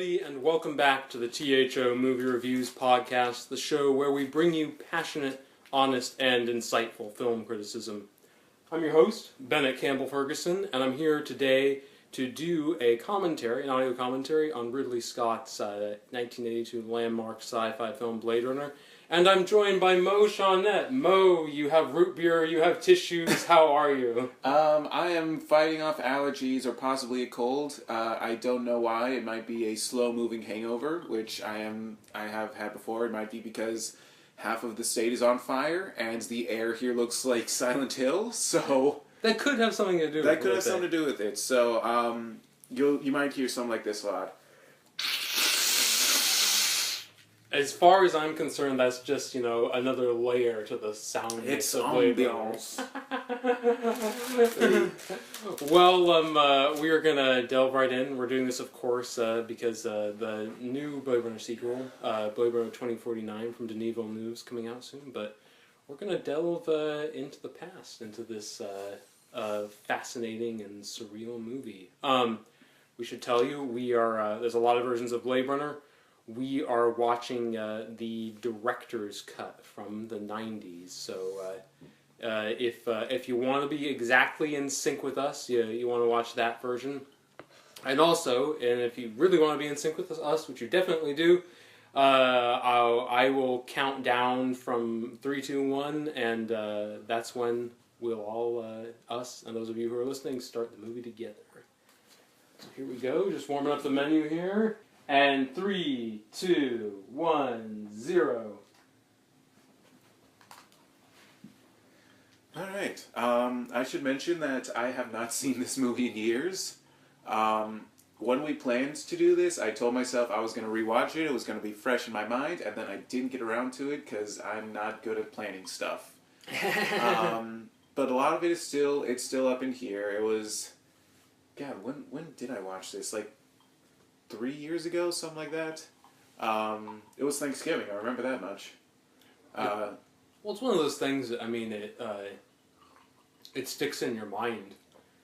everybody, and welcome back to the T.H.O. Movie Reviews Podcast, the show where we bring you passionate, honest, and insightful film criticism. I'm your host, Bennett Campbell Ferguson, and I'm here today to do an audio commentary on Ridley Scott's 1982 landmark sci-fi film Blade Runner. And I'm joined by Shaunette. Mo, you have root beer, you have tissues, how are you? I am fighting off allergies or possibly a cold. I don't know why. It might be a slow-moving hangover, which I have had before. It might be because half of the state is on fire and the air here looks like Silent Hill, so... That could have something to do with it. That could have something to do with it. So, you might hear something like this a lot. As far as I'm concerned, that's just, another layer to the sound. It's of Blade Runner. Well, we are going to delve right in. We're doing this, of course, because the new Blade Runner sequel, Blade Runner 2049 from Denis Villeneuve, is coming out soon. But we're going to delve into the past, into this fascinating and surreal movie. We should tell you, there's a lot of versions of Blade Runner. We are watching the director's cut from the 90s, so if you want to be exactly in sync with us, you want to watch that version. And if you really want to be in sync with us, which you definitely do, I will count down from 3, 2, 1, and that's when we'll all, us and those of you who are listening, start the movie together. So here we go, just warming up the menu here. And 3, 2, 1, 0. Alright, I should mention that I have not seen this movie in years. When we planned to do this, I told myself I was going to rewatch it, it was going to be fresh in my mind, and then I didn't get around to it because I'm not good at planning stuff. But a lot of it is still up in here. It was... God, when did I watch this? Like, 3 years ago, something like that. It was Thanksgiving. I remember that much. Well, it's one of those things that, it sticks in your mind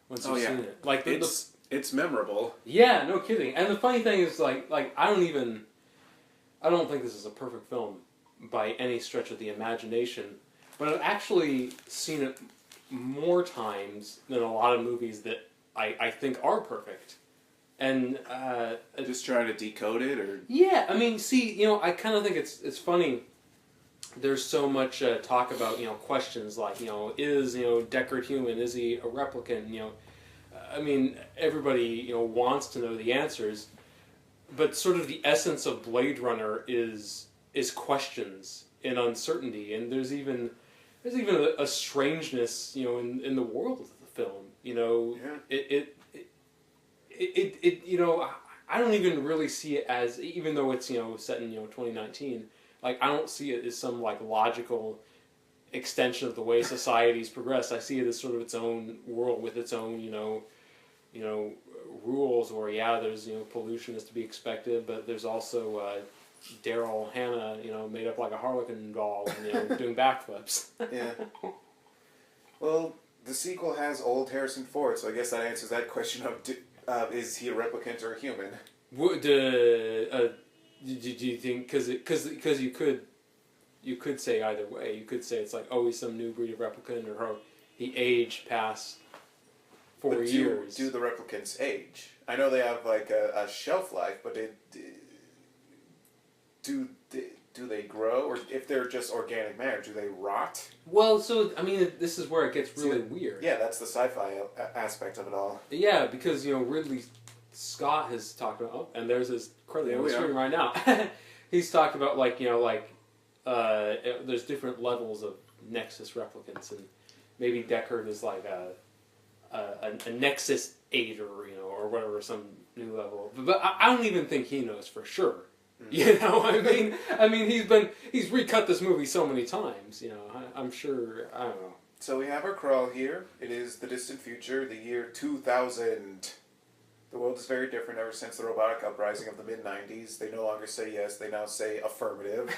once you've seen it. Like it's memorable. Yeah, no kidding. And the funny thing is, like I don't think this is a perfect film by any stretch of the imagination. But I've actually seen it more times than a lot of movies that I think are perfect. And just trying to decode it, or yeah, I kind of think it's funny. There's so much talk about questions like is Deckard human? Is he a replicant? Everybody wants to know the answers, but sort of the essence of Blade Runner is questions and uncertainty, and there's even a strangeness in the world of the film. I don't even really see it as, even though it's, set in, 2019, I don't see it as some, logical extension of the way society's progressed. I see it as sort of its own world with its own, rules where, there's, pollution is to be expected, but there's also, Daryl Hannah, made up like a Harlequin doll and, doing backflips. Yeah. Well, the sequel has old Harrison Ford, so I guess that answers that question of is he a replicant or a human? Do you think because you could say either way. You could say it's like, oh, he's some new breed of replicant, or he aged past 4 years. Do the replicants age? I know they have like a shelf life, but do they grow, or if they're just organic matter, do they rot? Well, so this is where it gets really weird. Yeah, that's the sci-fi aspect of it all. Yeah, because Ridley Scott has talked about, and there's his credit on the screen right now. He's talked about there's different levels of Nexus replicants, and maybe Deckard is like a Nexus 8 or whatever, some new level. But I don't even think he knows for sure. He's recut this movie so many times, I'm sure, I don't know. So we have our crawl here. It is the distant future, the year 2000. The world is very different ever since the robotic uprising of the mid-90s. They no longer say yes, they now say affirmative.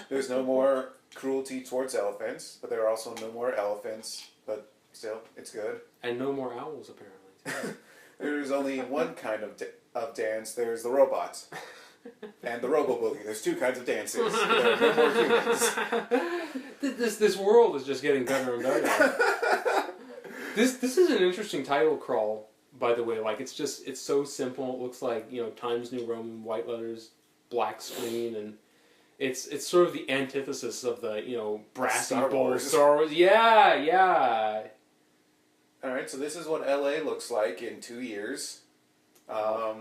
There's no more cruelty towards elephants, but there are also no more elephants, but still, it's good. And no more owls, apparently. There's only one kind of of dance, there's the robot. And the Robo-Boogie. There's 2 kinds of dances. There are no more humans. This world is just getting better and better. This is an interesting title crawl, by the way. Like, it's so simple. It looks like, Times New Roman, white letters, black screen, and it's sort of the antithesis of the, brassy bold Star Wars. Yeah. Alright, so this is what LA looks like in 2 years. So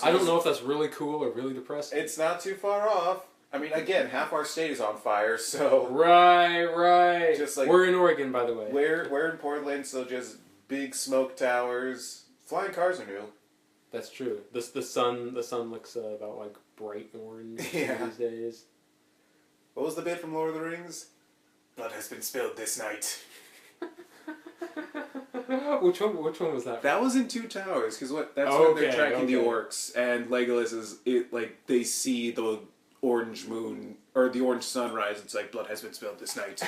I don't know if that's really cool or really depressing. It's not too far off. I mean, again, half our state is on fire, so... Right. Just like... We're in Oregon, by the way. We're in Portland, so just big smoke towers. Flying cars are new. That's true. The sun looks about like bright orange these days. What was the bit from Lord of the Rings? Blood has been spilled this night. Which one was that? That was in Two Towers, because when they're tracking the orcs, and Legolas they see the orange moon or the orange sunrise. It's like, blood has been spilled this night.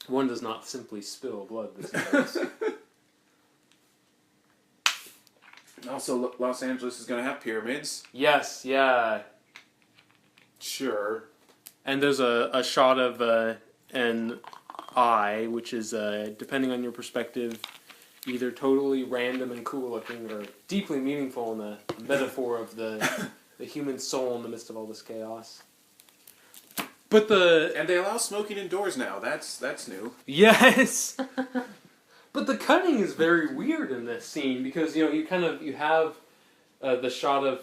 One does not simply spill blood this night. Also, Los Angeles is going to have pyramids. Yes, yeah. Sure. And there's a shot of an eye, which is, depending on your perspective, either totally random and cool looking or deeply meaningful in the metaphor of the human soul in the midst of all this chaos. And they allow smoking indoors now. That's new. Yes! But the cutting is very weird in this scene because, you have the shot of...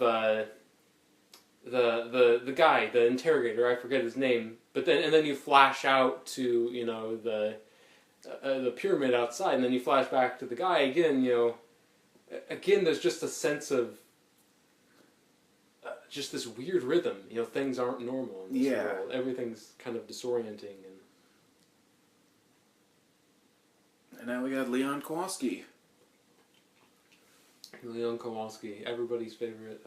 the guy, the interrogator, I forget his name, but then you flash out to the pyramid outside, and then you flash back to the guy again. Again, there's just a sense of just this weird rhythm. Things aren't normal in this world. Everything's kind of disorienting, and now we got Leon Kowalski. Leon Kowalski, everybody's favorite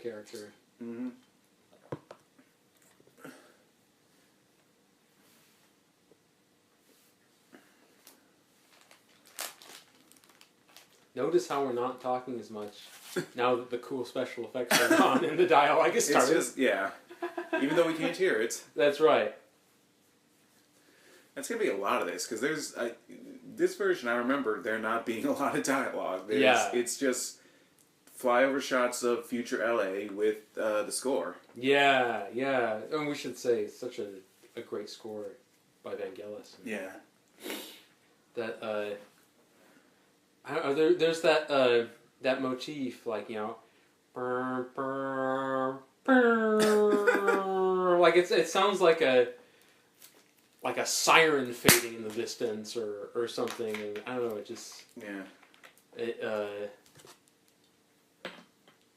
character. Mm-hmm. Notice how we're not talking as much now that the cool special effects are on and the dialogue is started. It's just, even though we can't hear it. That's right. That's going to be a lot of this, because this version, I remember there not being a lot of dialogue. It's just flyover shots of future LA with the score. Yeah. And we should say it's such a great score by Vangelis. Yeah. That there's that motif, like, burr, burr, burr, like it sounds like a siren fading in the distance or something, and I don't know, it just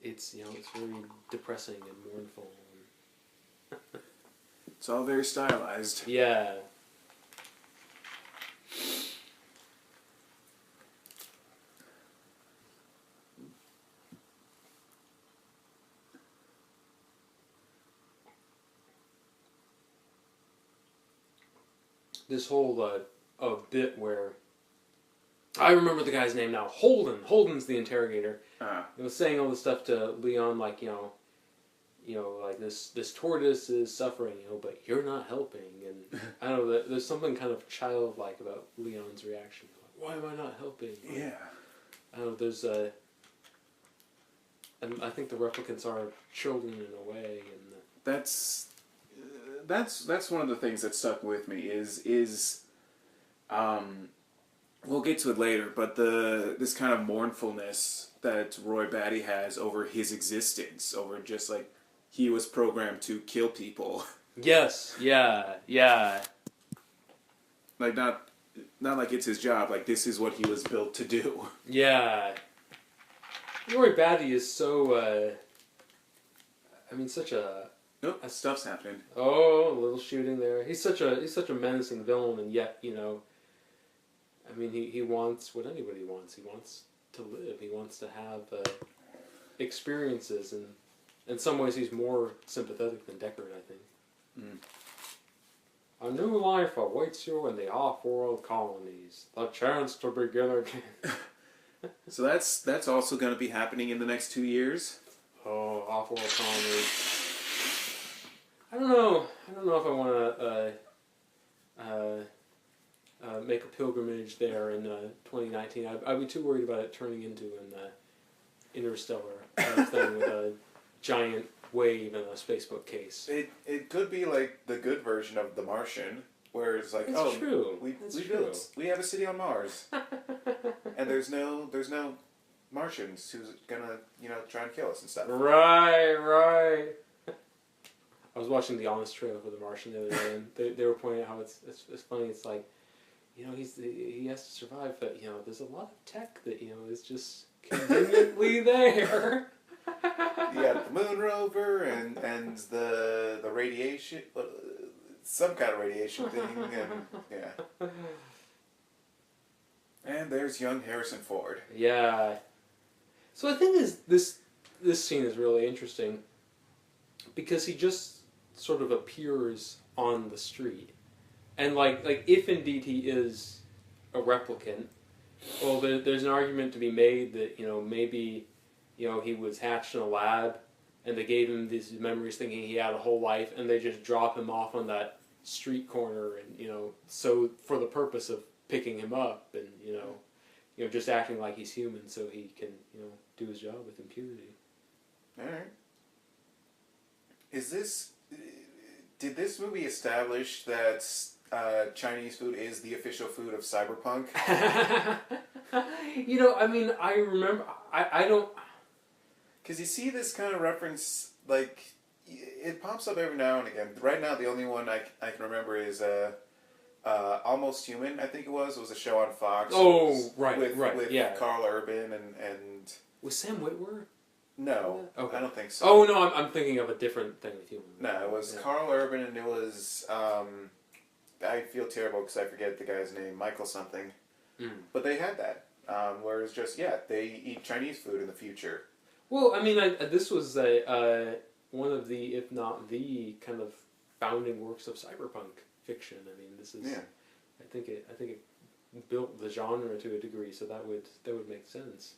it's it's very depressing and mournful. It's all very stylized. Yeah. This whole bit where I remember the guy's name now, Holden's the interrogator. He was saying all this stuff to Leon, like, like this tortoise is suffering, but you're not helping, and I don't know, there's something kind of childlike about Leon's reaction. Like, why am I not helping? Yeah. I don't know, there's and I think the replicants are children in a way, and that's one of the things that stuck with me is we'll get to it later, but this kind of mournfulness that Roy Batty has over his existence, over just like he was programmed to kill people. Yes, yeah. Like not like it's his job, like this is what he was built to do. Yeah. Roy Batty is so such a... Nope, stuff's happening. Oh, a little shooting there. He's such a menacing villain, and yet, he wants what anybody wants. He wants to live. He wants to have experiences, and in some ways he's more sympathetic than Deckard, I think. A new life awaits you in the off-world colonies. The chance to begin again. So that's also going to be happening in the next 2 years. Oh, off-world colonies. I don't know if I want to make a pilgrimage there in 2019. I'd be too worried about it turning into an interstellar kind of thing with a giant wave and a spacebook case. It could be like the good version of The Martian, where it's like, It's true. we have a city on Mars, and there's no Martians who's gonna try and kill us and stuff. Right. I was watching the Honest Trailer for The Martian the other day, and they were pointing out how it's funny. It's like, he has to survive, but there's a lot of tech that is just conveniently there. Yeah, the moon rover and the radiation, some kind of radiation thing, and yeah. And there's young Harrison Ford. Yeah. So I think this scene is really interesting because he just sort of appears on the street, and like if indeed he is a replicant, well, there's an argument to be made that maybe he was hatched in a lab, and they gave him these memories thinking he had a whole life, and they just drop him off on that street corner, and so for the purpose of picking him up, and just acting like he's human, so he can do his job with impunity. All right. Did this movie establish that Chinese food is the official food of cyberpunk? I remember. I don't. Because you see this kind of reference, like, it pops up every now and again. Right now, the only one I can remember is Almost Human, I think it was. It was a show on Fox. Oh, right, with yeah. Carl Urban and... Was Sam Witwer? No, okay. I don't think so. Oh, no, I'm thinking of a different thing with Human. No, it was Carl Urban, and it was... I feel terrible because I forget the guy's name, Michael something. Mm. But they had that, where it's just, they eat Chinese food in the future. Well, this was one of the, if not the, kind of founding works of cyberpunk fiction. This is. Yeah. I think it built the genre to a degree, so that would make sense.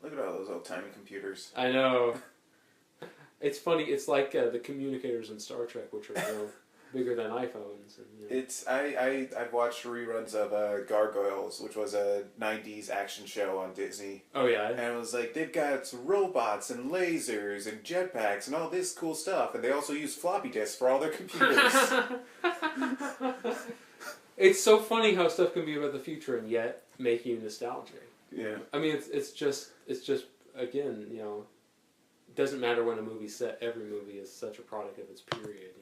Look at all those old timey computers. I know. It's funny. It's like the communicators in Star Trek, which are bigger than iPhones. And, I've watched reruns of Gargoyles, which was a 90s action show on Disney. Oh, yeah? And it was like, they've got robots and lasers and jetpacks and all this cool stuff, and they also use floppy disks for all their computers. It's so funny how stuff can be about the future and yet make you nostalgic. Yeah. It's just again, it doesn't matter when a movie's set. Every movie is such a product of its period,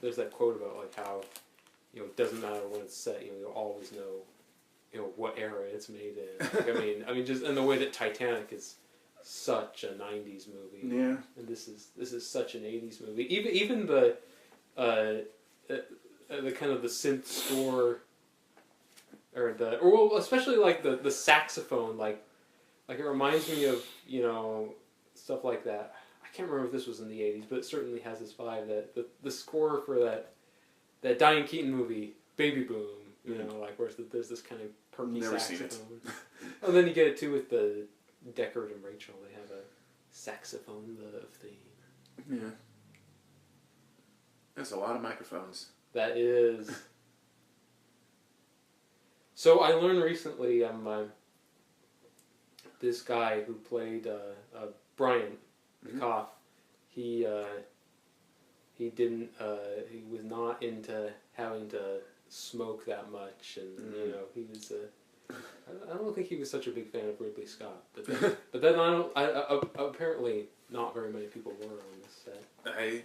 there's that quote about like how, it doesn't matter when it's set. You'll always know, what era it's made in. Just in the way that Titanic is such a '90s movie. Yeah. And this is such an '80s movie. Even the kind of the synth score, or especially like the saxophone, like it reminds me of stuff like that. I can't remember if this was in the '80s, but it certainly has this vibe that the score for that Diane Keaton movie, Baby Boom, where there's this kind of perky Never saxophone. seen it. And then you get it too with the Deckard and Rachel. They have a saxophone love theme. Yeah. That's a lot of microphones. That is. So I learned recently, this guy who played Brian the cop, he didn't, he was not into having to smoke that much, and he was. I don't think he was such a big fan of Ridley Scott, but then apparently not very many people were on this set. I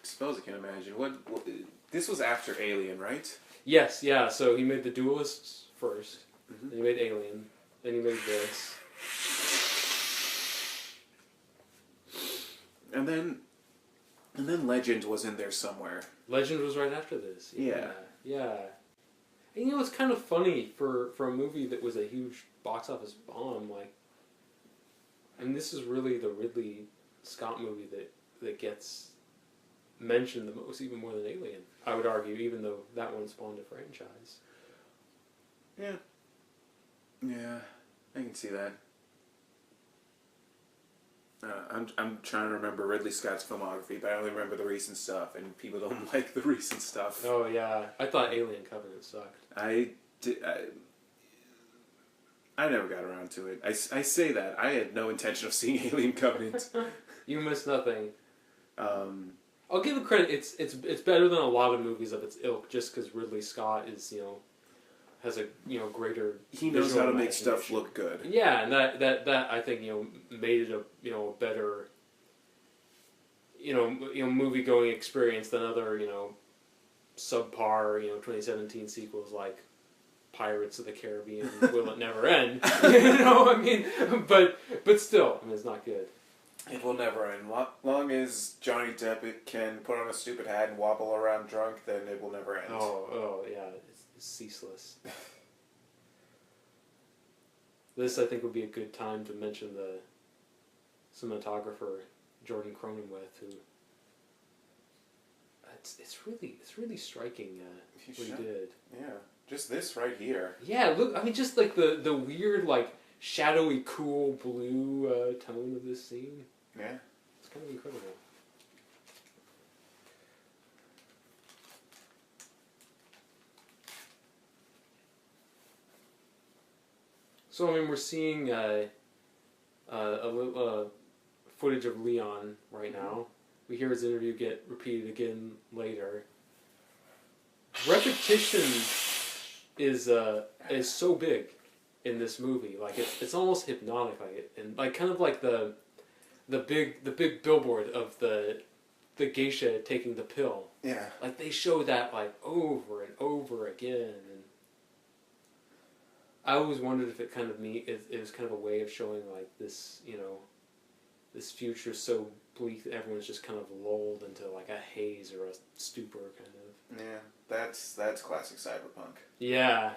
suppose I can imagine. What this was after Alien, right? Yes, yeah. So he made The Duelists first, then he made Alien, then he made this, and then Legend was in there somewhere. Legend was right after this. Yeah. And it's kind of funny for a movie that was a huge box office bomb. Like, And this is really the Ridley Scott movie that gets mentioned the most, even more than Alien. I would argue, even though that one spawned a franchise. Yeah. Yeah, I can see that. I'm trying to remember Ridley Scott's filmography, but I only remember the recent stuff, and people don't like the recent stuff. Oh yeah, I thought Alien Covenant sucked. I never got around to it. I say that. I had no intention of seeing Alien Covenant. You missed nothing. I'll give it credit. It's better than a lot of movies of its ilk, just because Ridley Scott is has a greater. He knows how to make stuff look good. Yeah, and that I think made it a better movie going experience than other subpar 2017 sequels like Pirates of the Caribbean, Will It Never End? I mean, but still, I mean, it's not good. It will never end. Long as Johnny Depp can put on a stupid hat and wobble around drunk, then it will never end. Oh yeah, it's ceaseless. This, I think, would be a good time to mention the cinematographer Jordan Cronenweth, who it's really striking what he did. Yeah, just this right here. Yeah, look, I mean, just like the weird, like, shadowy, cool blue tone of this scene. Yeah. It's kind of incredible. So, I mean, we're seeing a little footage of Leon right now. We hear his interview get repeated again later. Repetition is so big in this movie. Like it's almost hypnotic, and like kind of like the big billboard of the geisha taking the pill. Yeah. Like they show that like over and over again, and I always wondered if it kind of it was kind of a way of showing like this this future so bleak that everyone's just kind of lulled into like a haze or a stupor kind of. Yeah, that's classic cyberpunk. Yeah.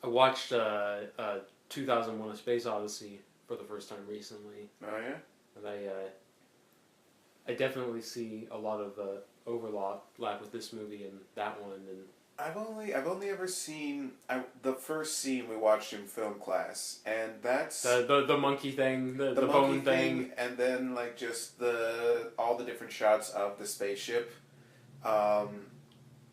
I watched 2001: A Space Odyssey for the first time recently. Oh yeah. And I definitely see a lot of overlap with this movie and that one. And I've only ever seen the first scene we watched in film class, and that's the monkey thing, the bone thing, and then like just all the different shots of the spaceship.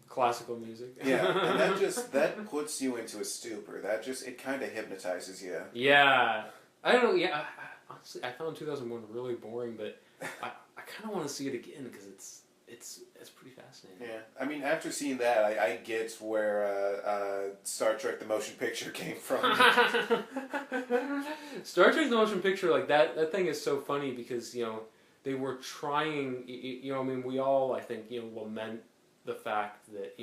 Classical music. Yeah, and that puts you into a stupor. It kind of hypnotizes you. Yeah, I don't know. Yeah, honestly, I found 2001 really boring, but I kind of want to see it again because it's pretty fascinating. Yeah, I mean, after seeing that, I get where Star Trek: The Motion Picture came from. Star Trek: The Motion Picture, like that thing is so funny because they were trying. I mean, we all I think lament the fact that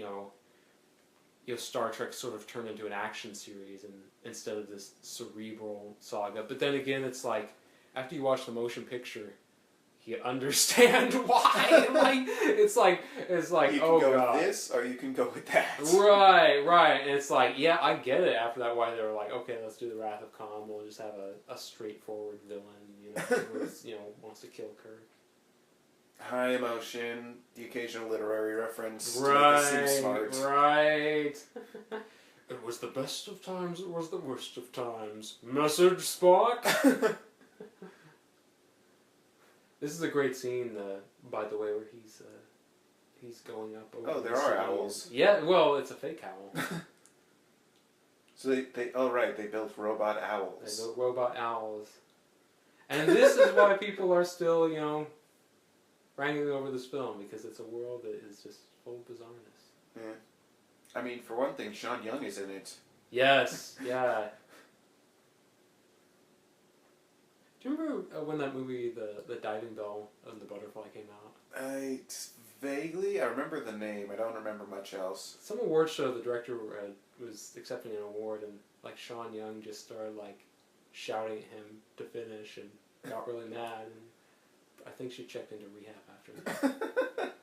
Star Trek sort of turned into an action series and instead of this cerebral saga. But then again, it's like after you watch the motion picture, you understand why. Like it's like you can go with this or you can go with that. Right, and it's like I get it. After that, why they were like, okay, let's do the Wrath of Khan. We'll just have a straightforward villain, who wants to kill Kirk. High emotion, the occasional literary reference right, to make it seem smart. Right. It was the best of times, it was the worst of times. Message, Spock? This is a great scene, by the way, where he's going up over. Oh, there are owls. Yeah, well, it's a fake owl. So they built robot owls. They built robot owls. And this is why people are still, wrangling over this film because it's a world that is just full of bizarreness. Yeah. I mean, for one thing, Sean Young is in it. Yes, yeah. Do you remember when that movie, the Diving Bell and the Butterfly, came out? Vaguely, I remember the name. I don't remember much else. Some award show, the director was accepting an award, and like Sean Young just started like shouting at him to finish, and got really mad. And I think she checked into rehab after that.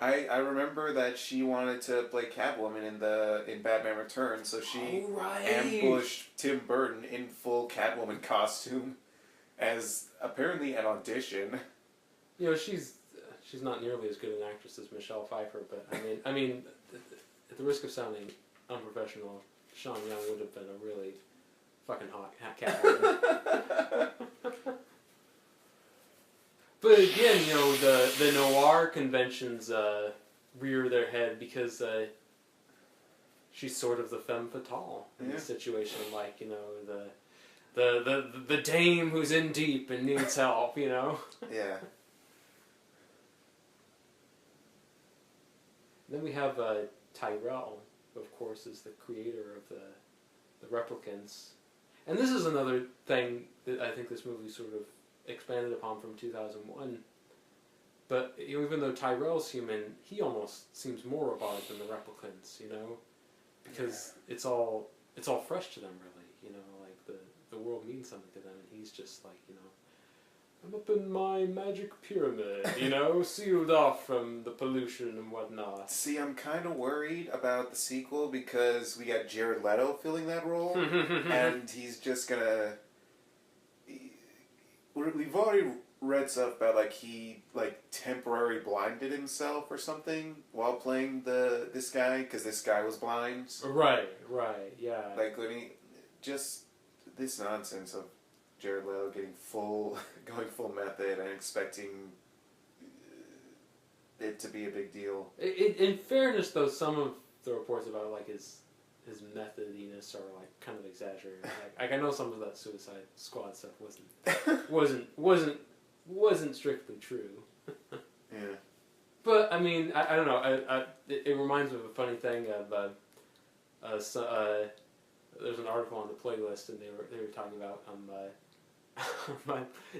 I remember that she wanted to play Catwoman in Batman Returns, so she ambushed Tim Burton in full Catwoman costume as apparently an audition. You know, she's not nearly as good an actress as Michelle Pfeiffer, but I mean, at the risk of sounding unprofessional, Sean Young would have been a really fucking hot Catwoman. But again, you know, the noir conventions rear their head because she's sort of the femme fatale in this situation. Like, you know, the dame who's in deep and needs help, you know? Yeah. Then we have Tyrell, who of course is the creator of the replicants. And this is another thing that I think this movie sort of expanded upon from 2001. But you know, even though Tyrell's human, he almost seems more robotic than the replicants, you know? Because it's all fresh to them, really, you know? Like, the world means something to them, and he's just like, you know, I'm up in my magic pyramid, you know, sealed off from the pollution and whatnot. See, I'm kind of worried about the sequel because we got Jared Leto filling that role, and he's just gonna... We've already read stuff about, like, he, like, temporarily blinded himself or something while playing this guy, because this guy was blind. Right, yeah. Like, when he... Just this nonsense of Jared Leto going full method and expecting it to be a big deal. In fairness, though, some of the reports about like his methodiness are like kind of exaggerated. Like I know some of that Suicide Squad stuff wasn't strictly true. Yeah. But I mean, I don't know. It reminds me of a funny thing of there's an article on the playlist, and they were talking about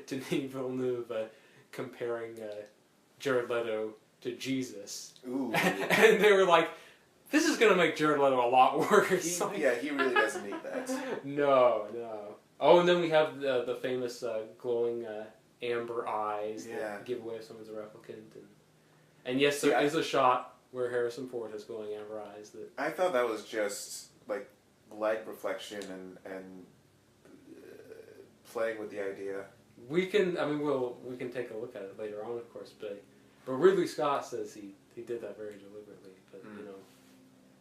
Denis Villeneuve comparing Jared Leto to Jesus. Ooh. And they were like, this is going to make Jared Leto a lot worse. He really doesn't need that. No. Oh, and then we have the famous glowing amber eyes that give away if someone's a replicant. And yes, there is a shot where Harrison Ford has glowing amber eyes. That I thought that was just like light reflection and playing with the idea. We can take a look at it later on, of course, but Ridley Scott says he did that very deliberately. But you know,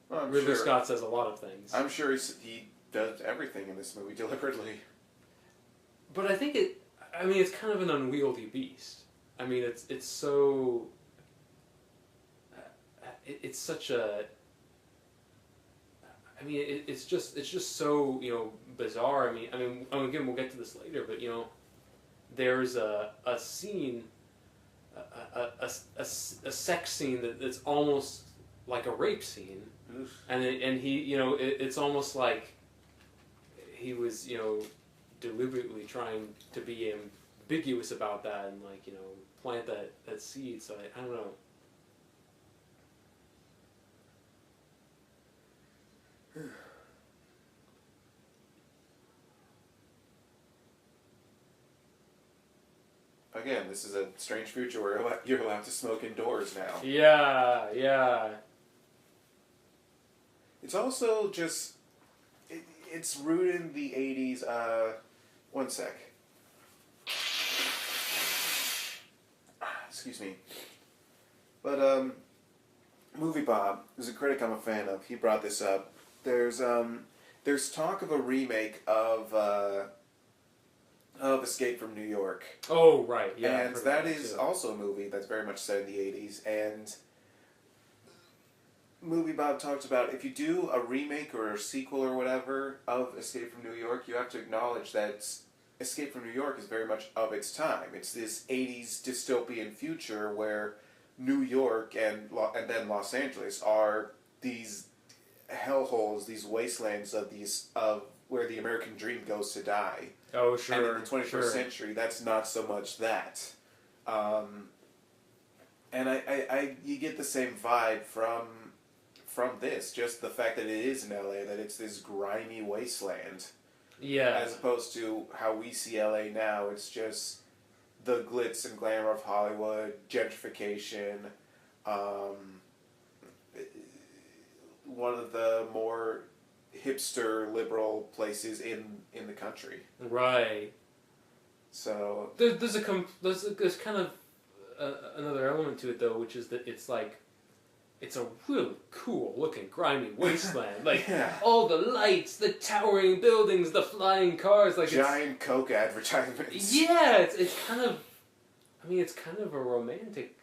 well, Ridley Scott says a lot of things. I'm sure he does everything in this movie deliberately. But I think it's kind of an unwieldy beast. I mean, it's so. It's such a. I mean, it's just so, you know, bizarre. I mean, again, we'll get to this later, but you know, there's a scene, a sex scene that's almost like a rape scene, and he, you know, it's almost like he was, you know, deliberately trying to be ambiguous about that and like, you know, plant that seed. So I don't know. Again, this is a strange future where you're allowed to smoke indoors now. Yeah. It's also just... It's rooted in the 80s. One sec. Excuse me. But, Movie Bob, who's a critic I'm a fan of, he brought this up. There's talk of a remake of Escape from New York. Oh, right, yeah. And that is also a movie that's very much set in the 80s. And Movie Bob talks about if you do a remake or a sequel or whatever of Escape from New York, you have to acknowledge that Escape from New York is very much of its time. It's this 80s dystopian future where New York and then Los Angeles are these hellholes, these wastelands of where the American dream goes to die. Oh, sure. And in the 21st century, that's not so much that. And I you get the same vibe from this, just the fact that it is in LA, that it's this grimy wasteland. Yeah. As opposed to how we see LA now, it's just the glitz and glamour of Hollywood, gentrification, one of the more hipster liberal places in the country. Right. So there's kind of another element to it though, which is that it's like it's a really cool looking grimy wasteland. Like all the lights, the towering buildings, the flying cars, like giant Coke advertisements. Yeah, it's kind of, I mean, it's kind of a romantic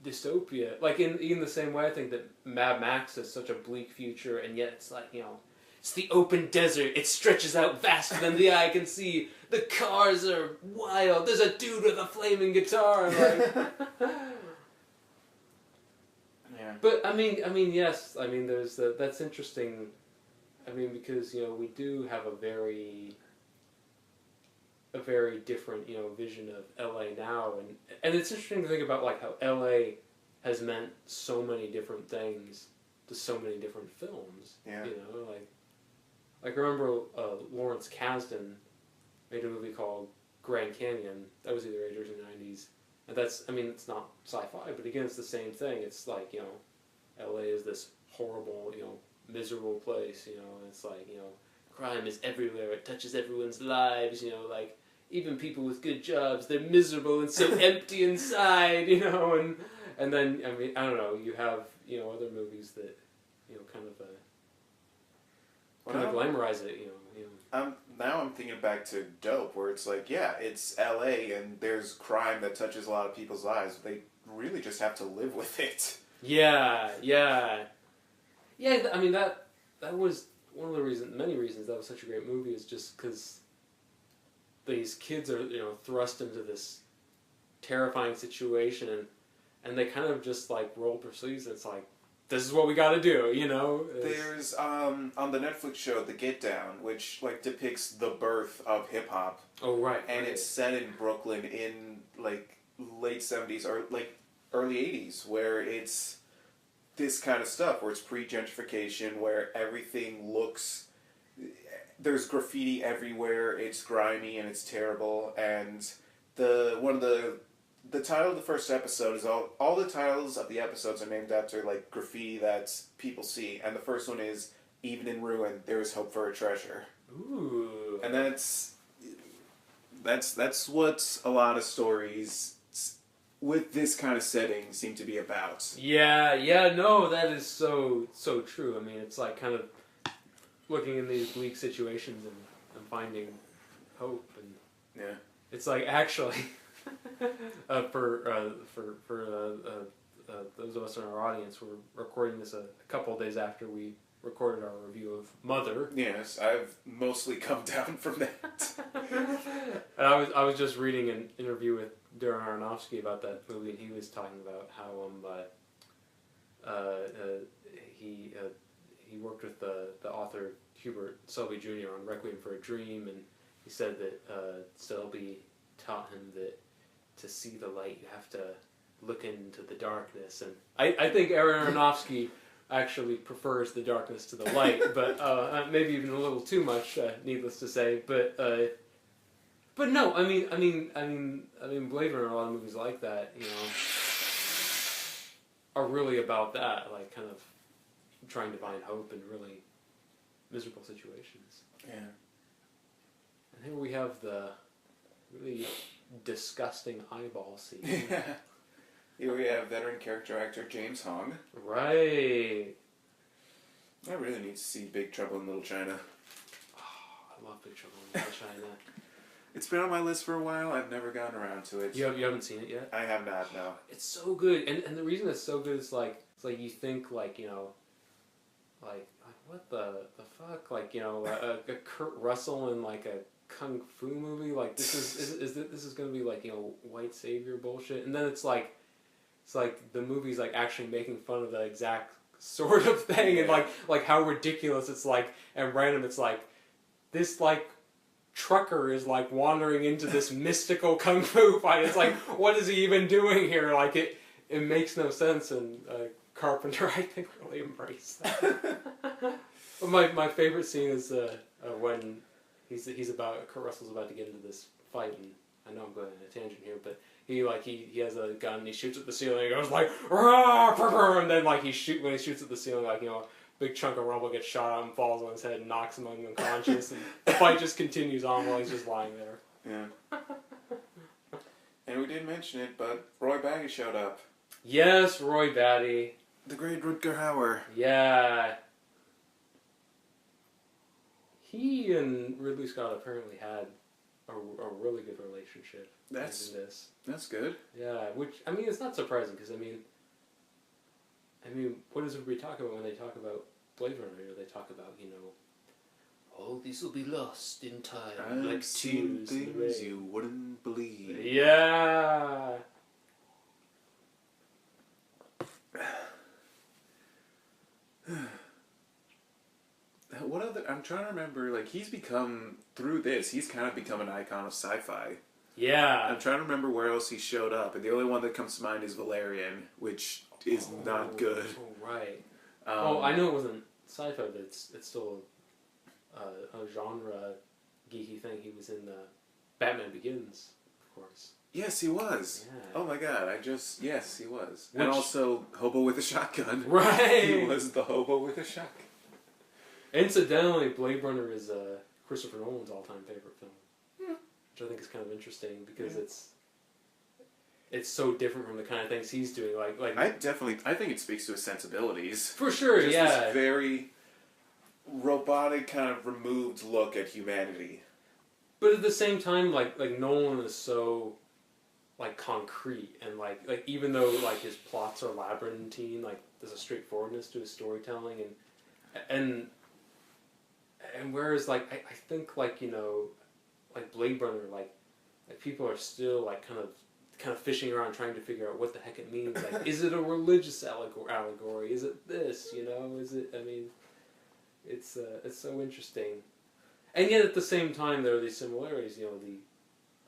dystopia. Like in the same way, I think that Mad Max is such a bleak future, and yet it's like, you know, it's the open desert. It stretches out vaster than the eye can see. The cars are wild. There's a dude with a flaming guitar. And like, yeah. But I mean, yes. I mean, there's that's interesting. I mean, because you know we do have a very different, you know, vision of LA now, and it's interesting to think about like how LA has meant so many different things to so many different films. Yeah. You know, like I remember Lawrence Kasdan made a movie called Grand Canyon. That was either 80s or 90s. And that's, I mean, it's not sci-fi, but again, it's the same thing. It's like, you know, LA is this horrible, you know, miserable place, you know, and it's like, you know, crime is everywhere. It touches everyone's lives, you know, like, even people with good jobs, they're miserable and so empty inside, you know, and then, I mean, I don't know, you have, you know, other movies that, you know, kind of glamorize it, you know. Now I'm thinking back to Dope, where it's like, yeah, it's LA and there's crime that touches a lot of people's lives. They really just have to live with it. Yeah. I mean, that was one of the many reasons that was such a great movie, is just because these kids are, you know, thrust into this terrifying situation, and they kind of just like roll up their sleeves, and it's like, this is what we got to do, you know. There's on the Netflix show The Get Down, which like depicts the birth of hip hop. Oh right. And it's set in Brooklyn in like late 70s or like early 80s, where it's this kind of stuff, where it's pre-gentrification, where everything looks, there's graffiti everywhere, it's grimy and it's terrible, and the title of the first episode is all the titles of the episodes are named after like graffiti that people see, and the first one is "Even in ruin, there is hope for a treasure." Ooh. And that's what a lot of stories with this kind of setting seem to be about. Yeah, no, that is so true. I mean, it's like kind of looking in these bleak situations and finding hope, and yeah, it's like actually. For those of us in our audience, we're recording this a couple of days after we recorded our review of Mother. Yes, I've mostly come down from that. And I was just reading an interview with Darren Aronofsky about that movie, and he was talking about how he worked with the author Hubert Selby Jr. on Requiem for a Dream, and he said that Selby taught him that to see the light, you have to look into the darkness. And I think Aaron Aronofsky actually prefers the darkness to the light, but maybe even a little too much, needless to say. But no, I mean, Blade Runner, a lot of movies like that, you know, are really about that, like kind of trying to find hope in really miserable situations. Yeah. And here we have the really disgusting eyeball scene. Yeah. Here we have veteran character actor James Hong. Right. I really need to see Big Trouble in Little China. Oh, I love Big Trouble in Little China. It's been on my list for a while. I've never gotten around to it. You haven't seen it yet? I have not, no. It's so good. And the reason it's so good is like, it's like you think like, you know, like what the fuck? Like, you know, a Kurt Russell in like a kung fu movie. Like this is gonna be like, you know, white savior bullshit. And then it's like the movie's like actually making fun of the exact sort of thing, and like how ridiculous it's like and random. It's like this like trucker is like wandering into this mystical kung fu fight. It's like, what is he even doing here? Like it makes no sense. And Carpenter, I think, really embraced that. But my favorite scene is when Kurt Russell's about to get into this fight, and I know I'm going on a tangent here, but he has a gun and he shoots at the ceiling and he goes like, "Rah!" And then like when he shoots at the ceiling, like, you know, a big chunk of rubble gets shot out and falls on his head and knocks him unconscious, and the fight just continues on while he's just lying there. Yeah. And we didn't mention it, but Roy Batty showed up. Yes, Roy Batty. The great Rutger Hauer. Yeah. He and Ridley Scott apparently had a really good relationship. That's good. Yeah, which, I mean, it's not surprising, because, I mean, what does everybody talk about when they talk about Blade Runner? They talk about, you know, oh, these will be lost in time, like seen tears in the things rain. you wouldn't believe. Yeah. What other? I'm trying to remember. Like, he's kind of become an icon of sci-fi. Yeah. I'm trying to remember where else he showed up, and the only one that comes to mind is Valerian, which is not good. Oh, right. I know it wasn't sci-fi, but it's still a genre geeky thing. He was in Batman Begins, of course. Yes, he was. Yeah. Oh my god, yes, he was. And also, Hobo with a Shotgun. Right! He was the Hobo with a Shotgun. Incidentally, Blade Runner is Christopher Nolan's all-time favorite film. Yeah. Which I think is kind of interesting, because it's so different from the kind of things he's doing. Like I think it speaks to his sensibilities. For sure, Just yeah. this very robotic, kind of removed look at humanity. But at the same time, like Nolan is so like concrete, and like even though like his plots are labyrinthine, like there's a straightforwardness to his storytelling, and whereas like I think, like, you know, like Blade Runner, like people are still like kind of fishing around trying to figure out what the heck it means. Like, is it a religious allegory? Is it this? You know? Is it? I mean, it's so interesting, and yet at the same time there are these similarities. You know, the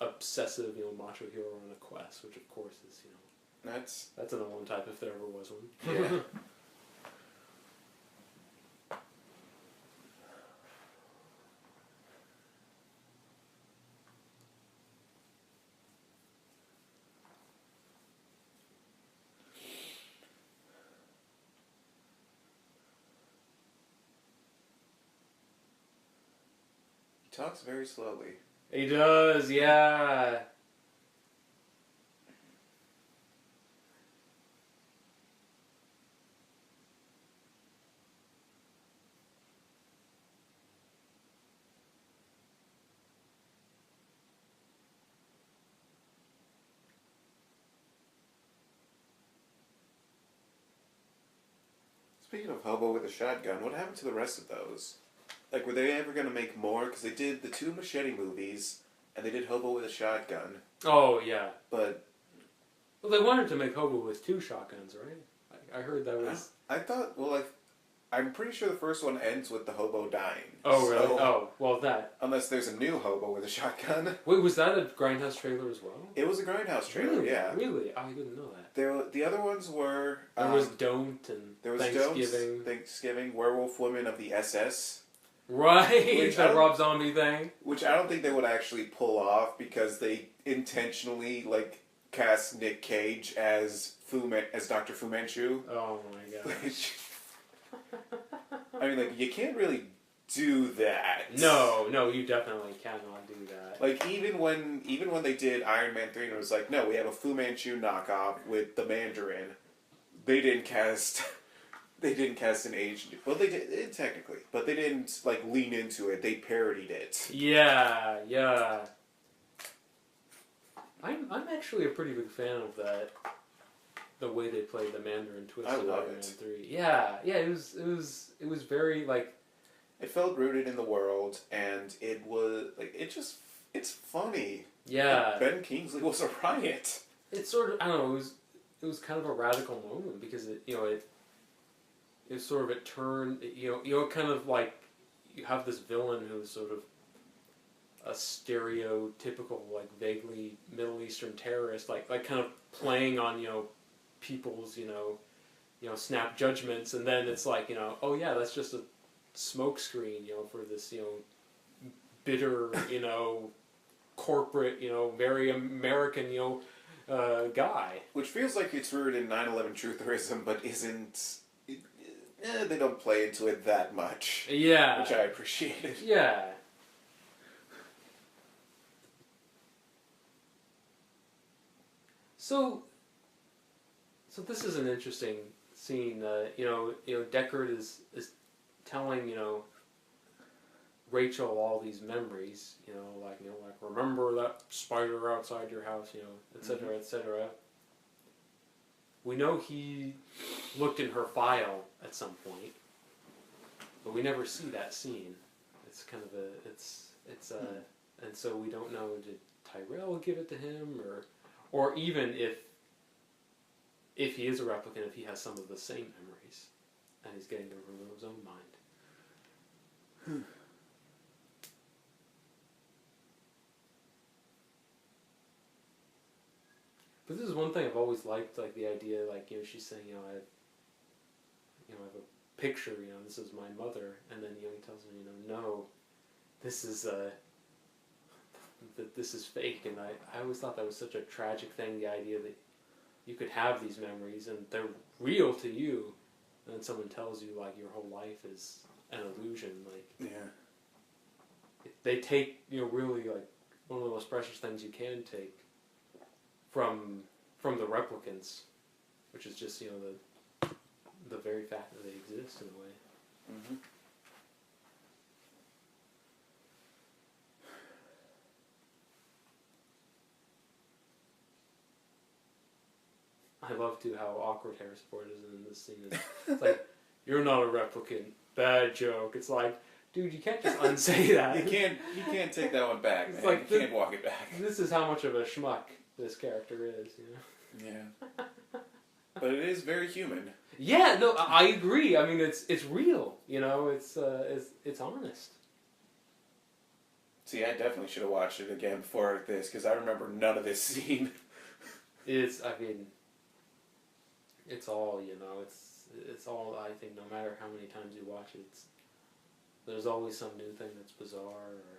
obsessive, you know, macho hero on a quest, which of course is, you know, that's an Nolan type if there ever was one. Yeah. He talks very slowly. He does, yeah. Speaking of Hobo with a Shotgun, what happened to the rest of those? Like, were they ever going to make more? Because they did the 2 Machete movies, and they did Hobo with a Shotgun. Oh, yeah. But... well, they wanted to make Hobo with 2 shotguns, right? I heard that was... I thought, well, like, I'm pretty sure the first one ends with the hobo dying. Oh, really? Oh, well, that... unless there's a new hobo with a shotgun. Wait, was that a Grindhouse trailer as well? It was a Grindhouse trailer, really? yeah. Really? Oh, I didn't know that. The other ones were... there was Don't and there was Thanksgiving, Werewolf Women of the SS. Right, that Rob Zombie thing. Which I don't think they would actually pull off, because they intentionally, like, cast Nick Cage as Dr. Fu Manchu. Oh my gosh. I mean, like, you can't really do that. No, you definitely cannot do that. Like, even when they did Iron Man 3, and it was like, no, we have a Fu Manchu knockoff with the Mandarin, they didn't cast an agent. Well, they did, technically, but they didn't, like, lean into it. They parodied it. Yeah. I'm actually a pretty big fan of that. The way they played the Mandarin twist in Iron Man 3. Yeah, it was very, like, It felt rooted in the world, and it was like it's funny. Yeah. Like, Ben Kingsley was a riot. It's sort of, I don't know, it was kind of a radical moment because it sort of, it turned, kind of like, you have this villain who's sort of a stereotypical, like, vaguely Middle Eastern terrorist, like kind of playing on, people's, snap judgments, and then it's like, oh yeah, that's just a smoke screen, for this, bitter, corporate, very American, guy. Which feels like it's rooted in 9/11 trutherism, but isn't. They don't play into it that much. Yeah. Which I appreciated. Yeah. So this is an interesting scene. Deckard is telling Rachel all these memories. Like remember that spider outside your house. Etc. etc. We know he looked in her file at some point, but we never see that scene. It's kind of and so we don't know, did Tyrell give it to him, or even if he is a replicant, if he has some of the same memories, and he's getting them from his own mind. But this is one thing I've always liked, like the idea, like, she's saying, I have a picture, this is my mother, and then, he tells her, no, this is, this is fake, and I always thought that was such a tragic thing, the idea that you could have these memories, and they're real to you, and then someone tells you, like, your whole life is an illusion, like, yeah. They take, really, like, one of the most precious things you can take from the replicants, which is just, the very fact that they exist in a way. Mm-hmm. I love, too, how awkward Harrisford is in this scene. It's like, you're not a replicant. Bad joke. It's like, dude, you can't just unsay that. You can't take that one back, man. Like, you can't walk it back. This is how much of a schmuck this character is, Yeah. But it is very human. Yeah, no, I agree. I mean, it's real, it's honest. See, I definitely should have watched it again before this, because I remember none of this scene. It's all, it's all, I think, no matter how many times you watch it, there's always some new thing that's bizarre, or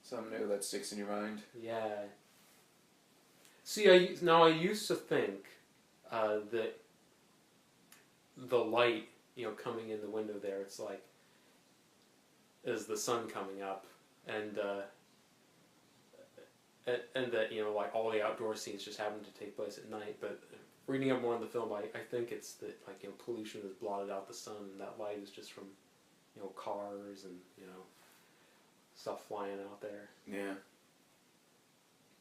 something new that sticks in your mind. Yeah. See, I used to think that the light, coming in the window there, it's like, is the sun coming up, and that, like, all the outdoor scenes just happen to take place at night, but reading up more on the film, I think it's that, like, pollution has blotted out the sun, and that light is just from, cars and, stuff flying out there. Yeah.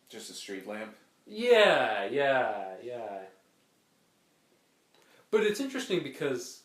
Just a street lamp. Yeah. But it's interesting because,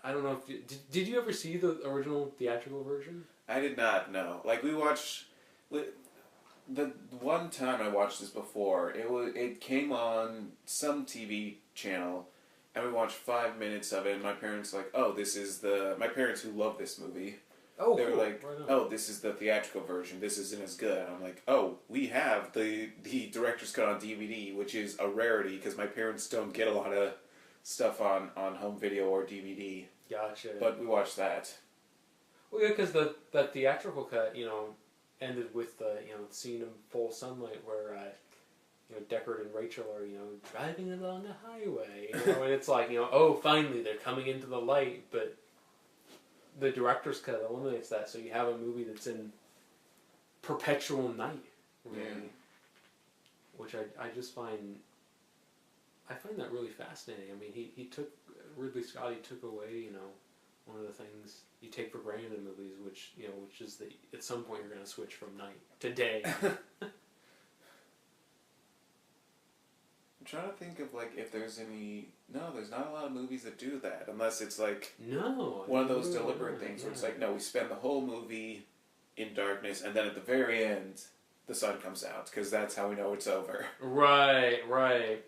I don't know if did you ever see the original theatrical version? I did not, no. Like, we watched, the one time I watched this before, it came on some TV channel, and we watched 5 minutes of it, and my parents were like, oh, this is my parents who love this movie. Oh, they were cool. like, right oh, this is the theatrical version, this isn't as good. And I'm like, oh, we have the director's cut on DVD, which is a rarity, because my parents don't get a lot of stuff on home video or DVD. Gotcha. But we watched that. Well, yeah, because that theatrical cut, ended with the, scene in full sunlight where, Deckard and Rachel are, driving along a highway, and it's like, oh, finally, they're coming into the light, but the director's cut eliminates that, so you have a movie that's in perpetual night, really. Yeah. Which I just find, that really fascinating. I mean, he took, Ridley Scott, he took away, one of the things you take for granted in movies, which is that at some point you're going to switch from night to day. I'm trying to think of, like, if there's any... No, there's not a lot of movies that do that, unless it's, like... No. One of those deliberate things where it's like, no, we spend the whole movie in darkness, and then at the very end, the sun comes out, because that's how we know it's over. Right.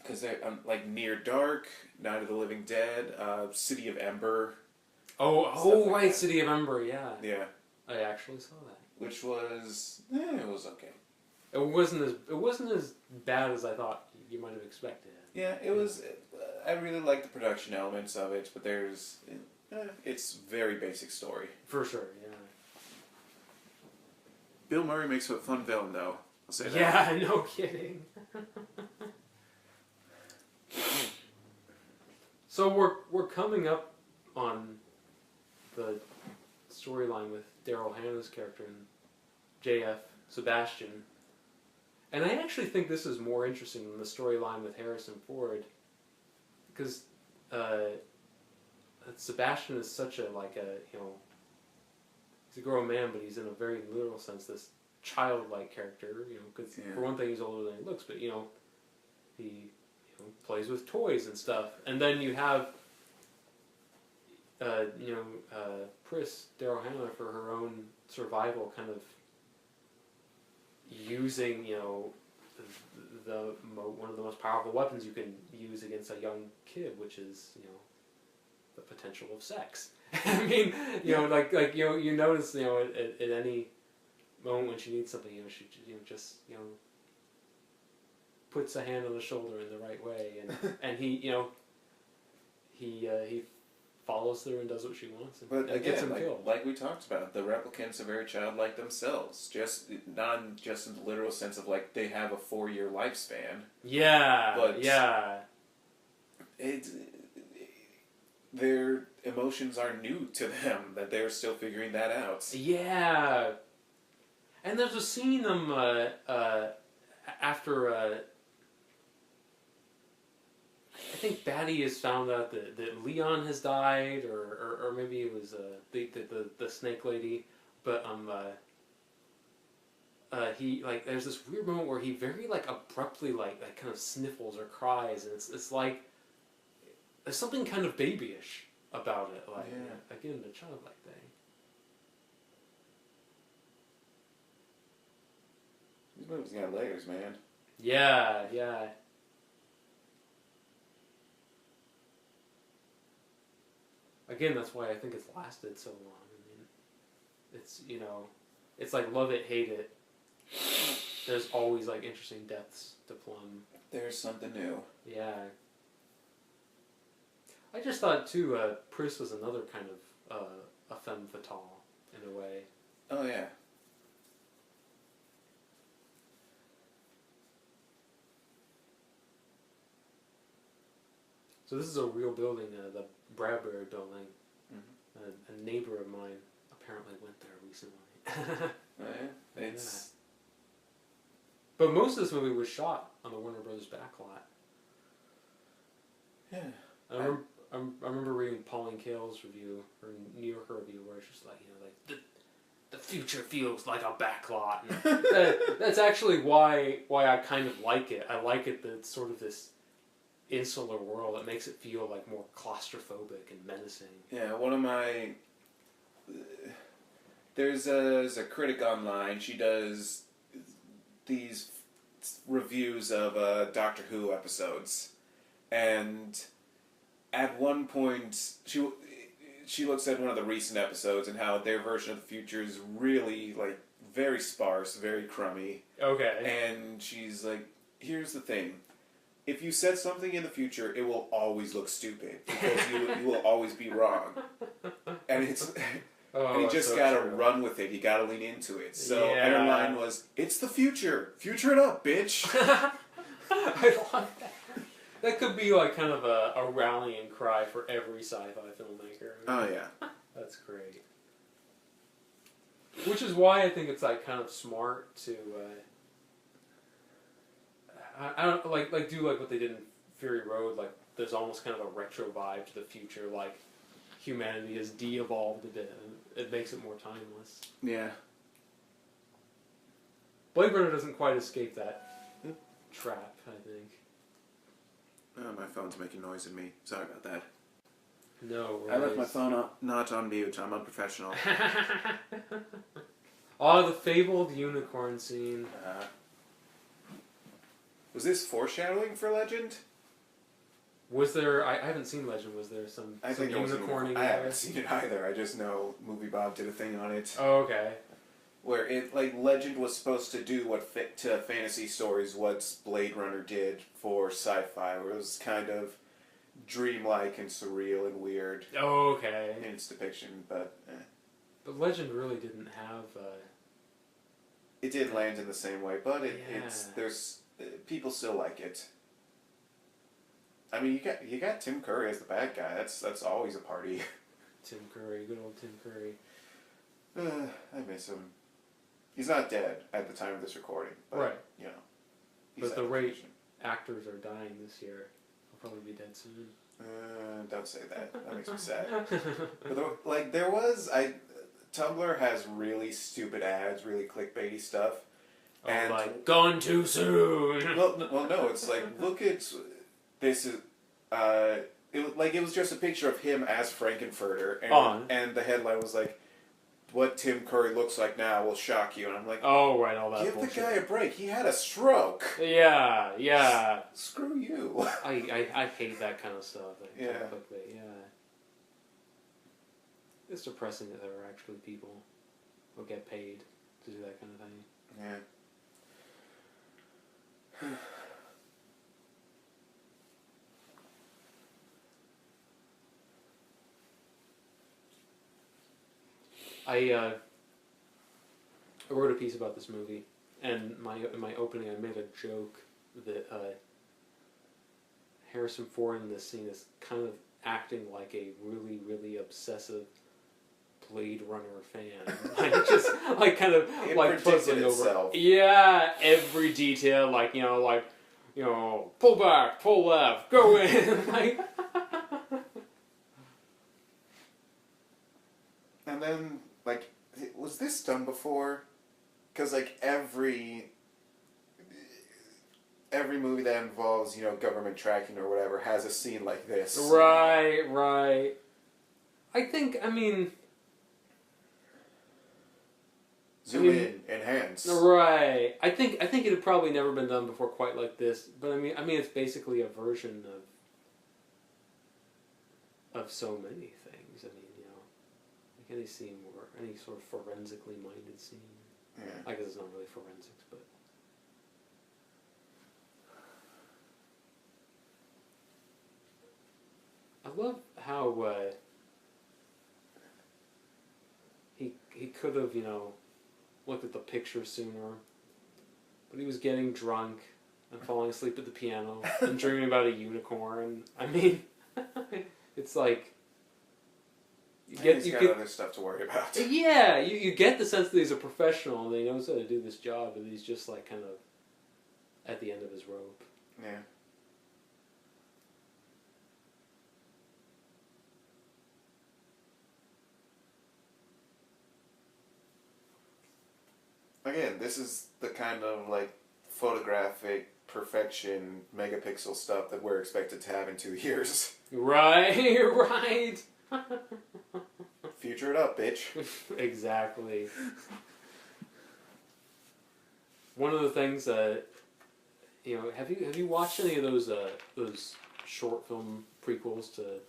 Because they're, like, Near Dark, Night of the Living Dead, City of Ember. Oh, right, City of Ember, yeah. Yeah. I actually saw that. Which was... it was okay. It wasn't as bad as I thought you might have expected. Yeah, it was... I really like the production elements of it, but there's... it's very basic story. For sure, yeah. Bill Murray makes a fun villain, though. I'll say that. Yeah, no kidding. So we're coming up on the storyline with Daryl Hannah's character and JF Sebastian. And I actually think this is more interesting than the storyline with Harrison Ford, because Sebastian is such a he's a grown man, but he's in a very literal sense this childlike character, because for one thing he's older than he looks, but he plays with toys and stuff, and then you have Pris, Daryl Hannah, for her own survival, kind of using, one of the most powerful weapons you can use against a young kid, which is, the potential of sex. I mean, you notice, at any moment when she needs something, she just puts a hand on the shoulder in the right way, and he follows through and does what she wants, and again, gets him killed. Like we talked about, the replicants are very childlike themselves. Not just in the literal sense of like they have a 4-year lifespan. Yeah, but yeah. Their emotions are new to them, that they're still figuring that out. Yeah, and there's a scene after. I think Batty has found out that Leon has died, or maybe it was the snake lady, but he there's this weird moment where he very abruptly kind of sniffles or cries, and it's like there's something kind of babyish about it, again the childlike thing. These movies got layers, man. Yeah. Again, that's why I think it's lasted so long. I mean, it's like love it, hate it. There's always interesting depths to plumb. There's something new. Yeah. I just thought too, Pris was another kind of a femme fatale in a way. Oh yeah. So this is a real building, the Bradbury building. Mm-hmm. A neighbor of mine apparently went there recently. Oh, yeah? It's... But most of this movie was shot on the Warner Brothers backlot. Yeah. I remember reading Pauline Kael's review, or New Yorker review, where it's just the future feels like a backlot. That's actually why I kind of like it. I like it that it's sort of this insular world that makes it feel more claustrophobic and menacing. Yeah, one of my... There's a critic online. She does these reviews of Doctor Who episodes. And at one point, she looks at one of the recent episodes and how their version of the future is really, very sparse, very crummy. Okay. And she's like, here's the thing. If you said something in the future, it will always look stupid because you will always be wrong, and it's and you just gotta run with it. You gotta lean into it. So her line was, "It's the future. Future it up, bitch." I love that. That could be kind of a rallying cry for every sci-fi filmmaker. Oh yeah, that's great. Which is why I think it's kind of smart to. I don't do what they did in Fury Road. There's almost kind of a retro vibe to the future. Humanity has de-evolved a bit, and it makes it more timeless. Yeah. Blade Runner doesn't quite escape that. trap, I think. Oh, my phone's making noise at me. Sorry about that. No, I left my phone not on mute. I'm unprofessional. Oh, the fabled unicorn scene. Was this foreshadowing for Legend? Was there... I haven't seen Legend. Was there some unicorning? I haven't seen it either. I just know Movie Bob did a thing on it. Oh, okay. Where it, like, Legend was supposed to do what fit to fantasy stories what Blade Runner did for sci-fi, where it was kind of dreamlike and surreal and weird. Oh, okay. In its depiction, but But Legend really didn't have... It didn't land in the same way, but there's people still like it. I mean, you got Tim Curry as the bad guy. That's always a party. Tim Curry, good old Tim Curry. I miss him. He's not dead at the time of this recording, but, right? You know, but the rate actors are dying this year, he'll probably be dead soon. Don't say that. That makes me sad. But Tumblr has really stupid ads, really clickbaity stuff. Oh, and like, gone too soon! well, no, it's like, look at, this is, it was just a picture of him as Frankenfurter, and the headline was like, what Tim Curry looks like now will shock you, and I'm like, oh, right, all that give bullshit. the guy a break, he had a stroke! Yeah. Screw you. I hate that kind of stuff. Yeah. Clickbait, yeah. It's depressing that there are actually people who get paid to do that kind of thing. Yeah. I wrote a piece about this movie, and in my opening I made a joke that Harrison Ford in this scene is kind of acting like a really, really obsessive Blade Runner fan. Like kind of like puzzling over. Yeah, every detail, pull back, pull left, go in, like. And then, was this done before? Because, every movie that involves, government tracking or whatever has a scene like this. Right. Zoom in, enhance. Right. I think it had probably never been done before quite like this. But it's basically a version of so many things. Any scene or any sort of forensically minded scene. Yeah. I guess it's not really forensics, but I love how he could have, looked at the picture sooner, but he was getting drunk and falling asleep at the piano and dreaming about a unicorn. It's like he's got other stuff to worry about. Yeah, you get the sense that he's a professional and that he knows how to do this job, and he's just kind of at the end of his rope. Yeah. Again, this is the kind of photographic perfection megapixel stuff that we're expected to have in 2 years. Right. Future it up, bitch. Exactly. One of the things that have you watched any of those short film prequels to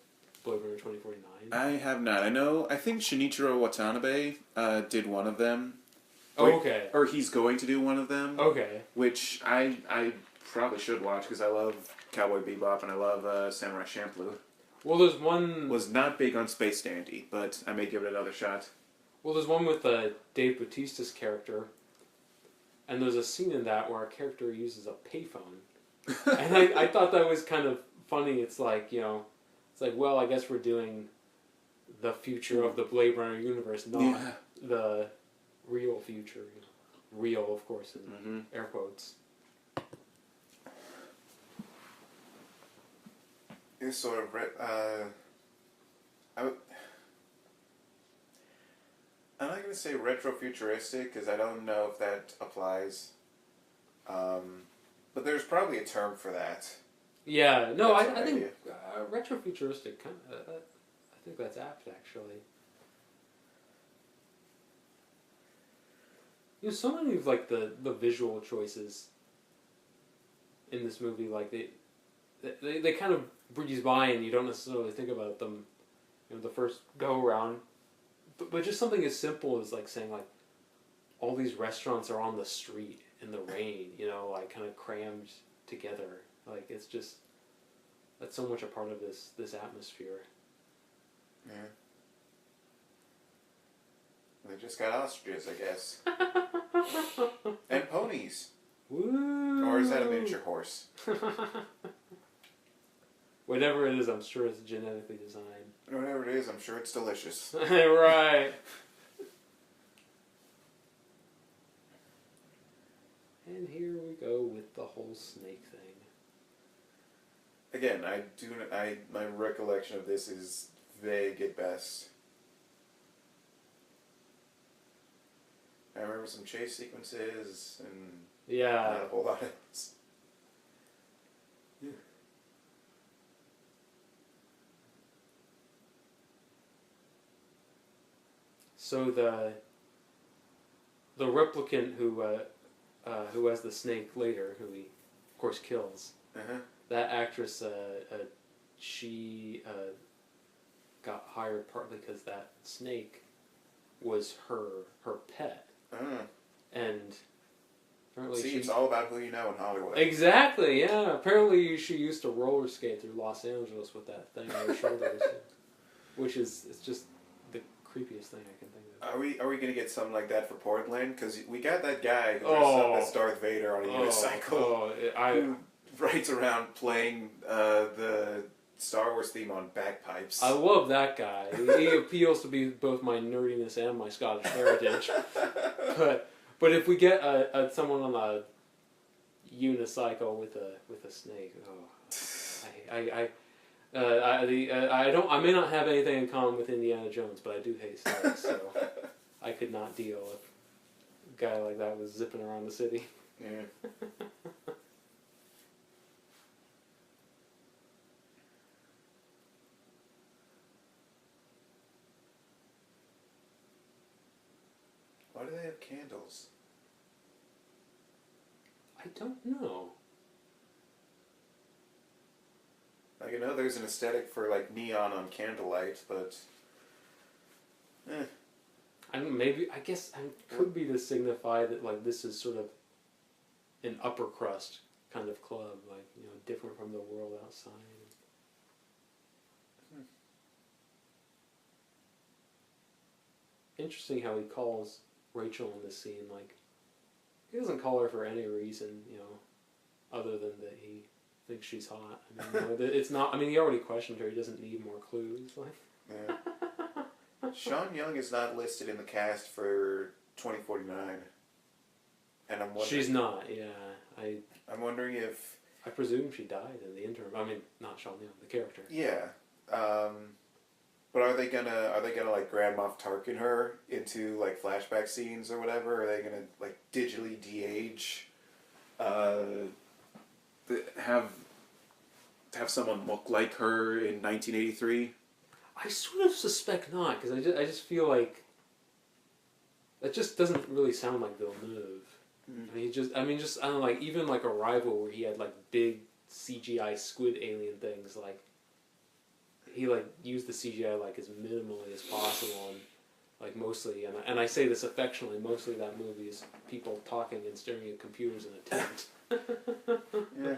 Blade Runner 2049? I have not. I think Shinichiro Watanabe did one of them. Oh, okay. Or he's going to do one of them. Okay. Which I probably should watch because I love Cowboy Bebop and I love Samurai Champloo. Well, there's one... Was not big on Space Dandy, but I may give it another shot. Well, there's one with Dave Bautista's character, and there's a scene in that where a character uses a payphone. And I thought that was kind of funny. It's like, well, I guess we're doing the future of the Blade Runner universe, not the real future. Real, of course, in air quotes. It's sort of I'm not going to say retro-futuristic because I don't know if that applies. But there's probably a term for that. Yeah, no, That's I an think idea. retrofuturistic kind of. I think that's apt, actually. You know, so many of like the visual choices in this movie, like they kind of breeze by and you don't necessarily think about them, you know, the first go around. But just something as simple as like saying like all these restaurants are on the street in the rain, you know, like kind of crammed together. Like it's just that's so much a part of this atmosphere. Yeah. They just got ostriches, I guess. And ponies. Woo! Or is that a miniature horse? Whatever it is, I'm sure it's genetically designed. Whatever it is, I'm sure it's delicious. Right. And here we go with the whole snake thing. Again, my recollection of this is vague at best. I remember some chase sequences and Yeah. not a whole lot else. Yeah. So the replicant who has the snake later, who he of course kills. Uh-huh. That actress, she got hired partly because that snake was her pet, and apparently See, it's all about who you know in Hollywood. Exactly, yeah. Apparently she used to roller skate through Los Angeles with that thing on her shoulders, which is it's just the creepiest thing I can think of. Are we gonna get something like that for Portland? Because we got that guy who dressed up as Darth Vader on a unicycle who rides around playing the Star Wars theme on bagpipes. I love that guy. He appeals to be both my nerdiness and my Scottish heritage. But if we get someone on a unicycle with a snake, I may not have anything in common with Indiana Jones, but I do hate snakes, so I could not deal if a guy like that was zipping around the city. Yeah. Why do they have candles? I don't know. Like, I know there's an aesthetic for like neon on candlelight, but I don't know, maybe I guess it could be to signify that like this is sort of an upper crust kind of club, like, you know, different from the world outside. Interesting how he calls Rachel in this scene, like, he doesn't call her for any reason, you know, other than that he thinks she's hot. I mean, you know, it's not, I mean, he already questioned her, he doesn't need more clues, like. yeah. Sean Young is not listed in the cast for 2049. And I'm wondering... She's not, yeah. I'm wondering if... I presume she died in the interim. I mean, not Sean Young, the character. Yeah. But are they gonna like Grand Moff Tarkin her into like flashback scenes or whatever? Are they gonna like digitally de-age? Have someone look like her in 1983? I sort of suspect not, because I just feel like that just doesn't really sound like Villeneuve. I mean, I don't know, like even like Arrival, where he had like big CGI squid alien things, like he like used the CGI like as minimally as possible, and like mostly, and I say this affectionately, mostly that movie is people talking and staring at computers in a tent. Yeah.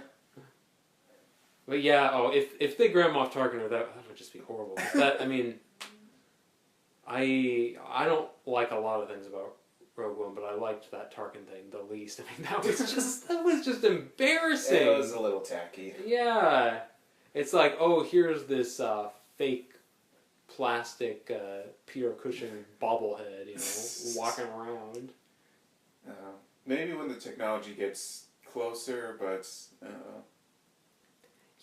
But yeah, if they Grand Moff Tarkin her, that would just be horrible. That, I mean, I don't like a lot of things about Rogue One, but I liked that Tarkin thing the least. I mean, that was just embarrassing. It was a little tacky. Yeah, it's like, oh, here's this fake plastic Peter Cushing bobblehead, you know, walking around. Maybe when the technology gets closer, but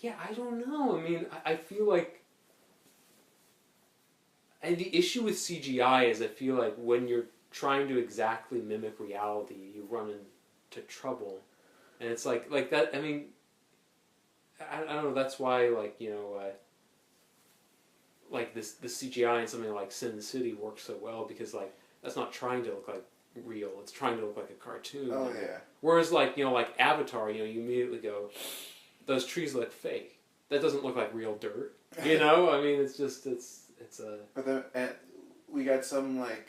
yeah, I don't know. I mean, I feel like, and the issue with CGI is I feel like when you're trying to exactly mimic reality, you run into trouble. And it's like that. I mean, I don't know. That's why like the CGI in something like Sin City works so well because like that's not trying to look like real. It's trying to look like a cartoon. Oh yeah. Whereas like like Avatar, you immediately go, those trees look fake. That doesn't look like real dirt. I mean, it's just it's a. But then we got some like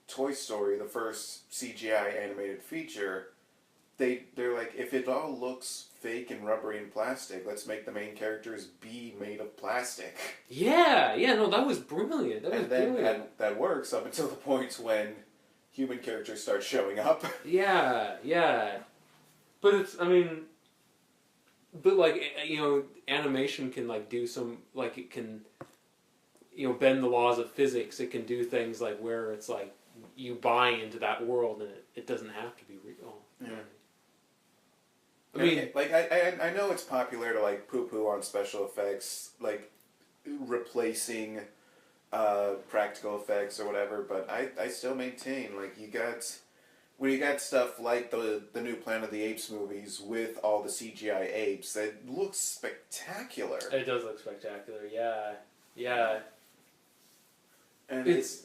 Toy Story, the first CGI animated feature. They're like, if it all looks fake and rubbery and plastic, let's make the main characters be made of plastic. Yeah, no, that was brilliant. That works up until the point when human characters start showing up. Yeah. But it's, I mean, but like, animation can like do some, like it can, bend the laws of physics. It can do things like where it's like you buy into that world and it doesn't have to be real. Yeah. I mean, like I know it's popular to like poo-poo on special effects, like replacing practical effects or whatever, but I still maintain like when you got stuff like the new Planet of the Apes movies with all the CGI apes, it looks spectacular. It does look spectacular, yeah. And it's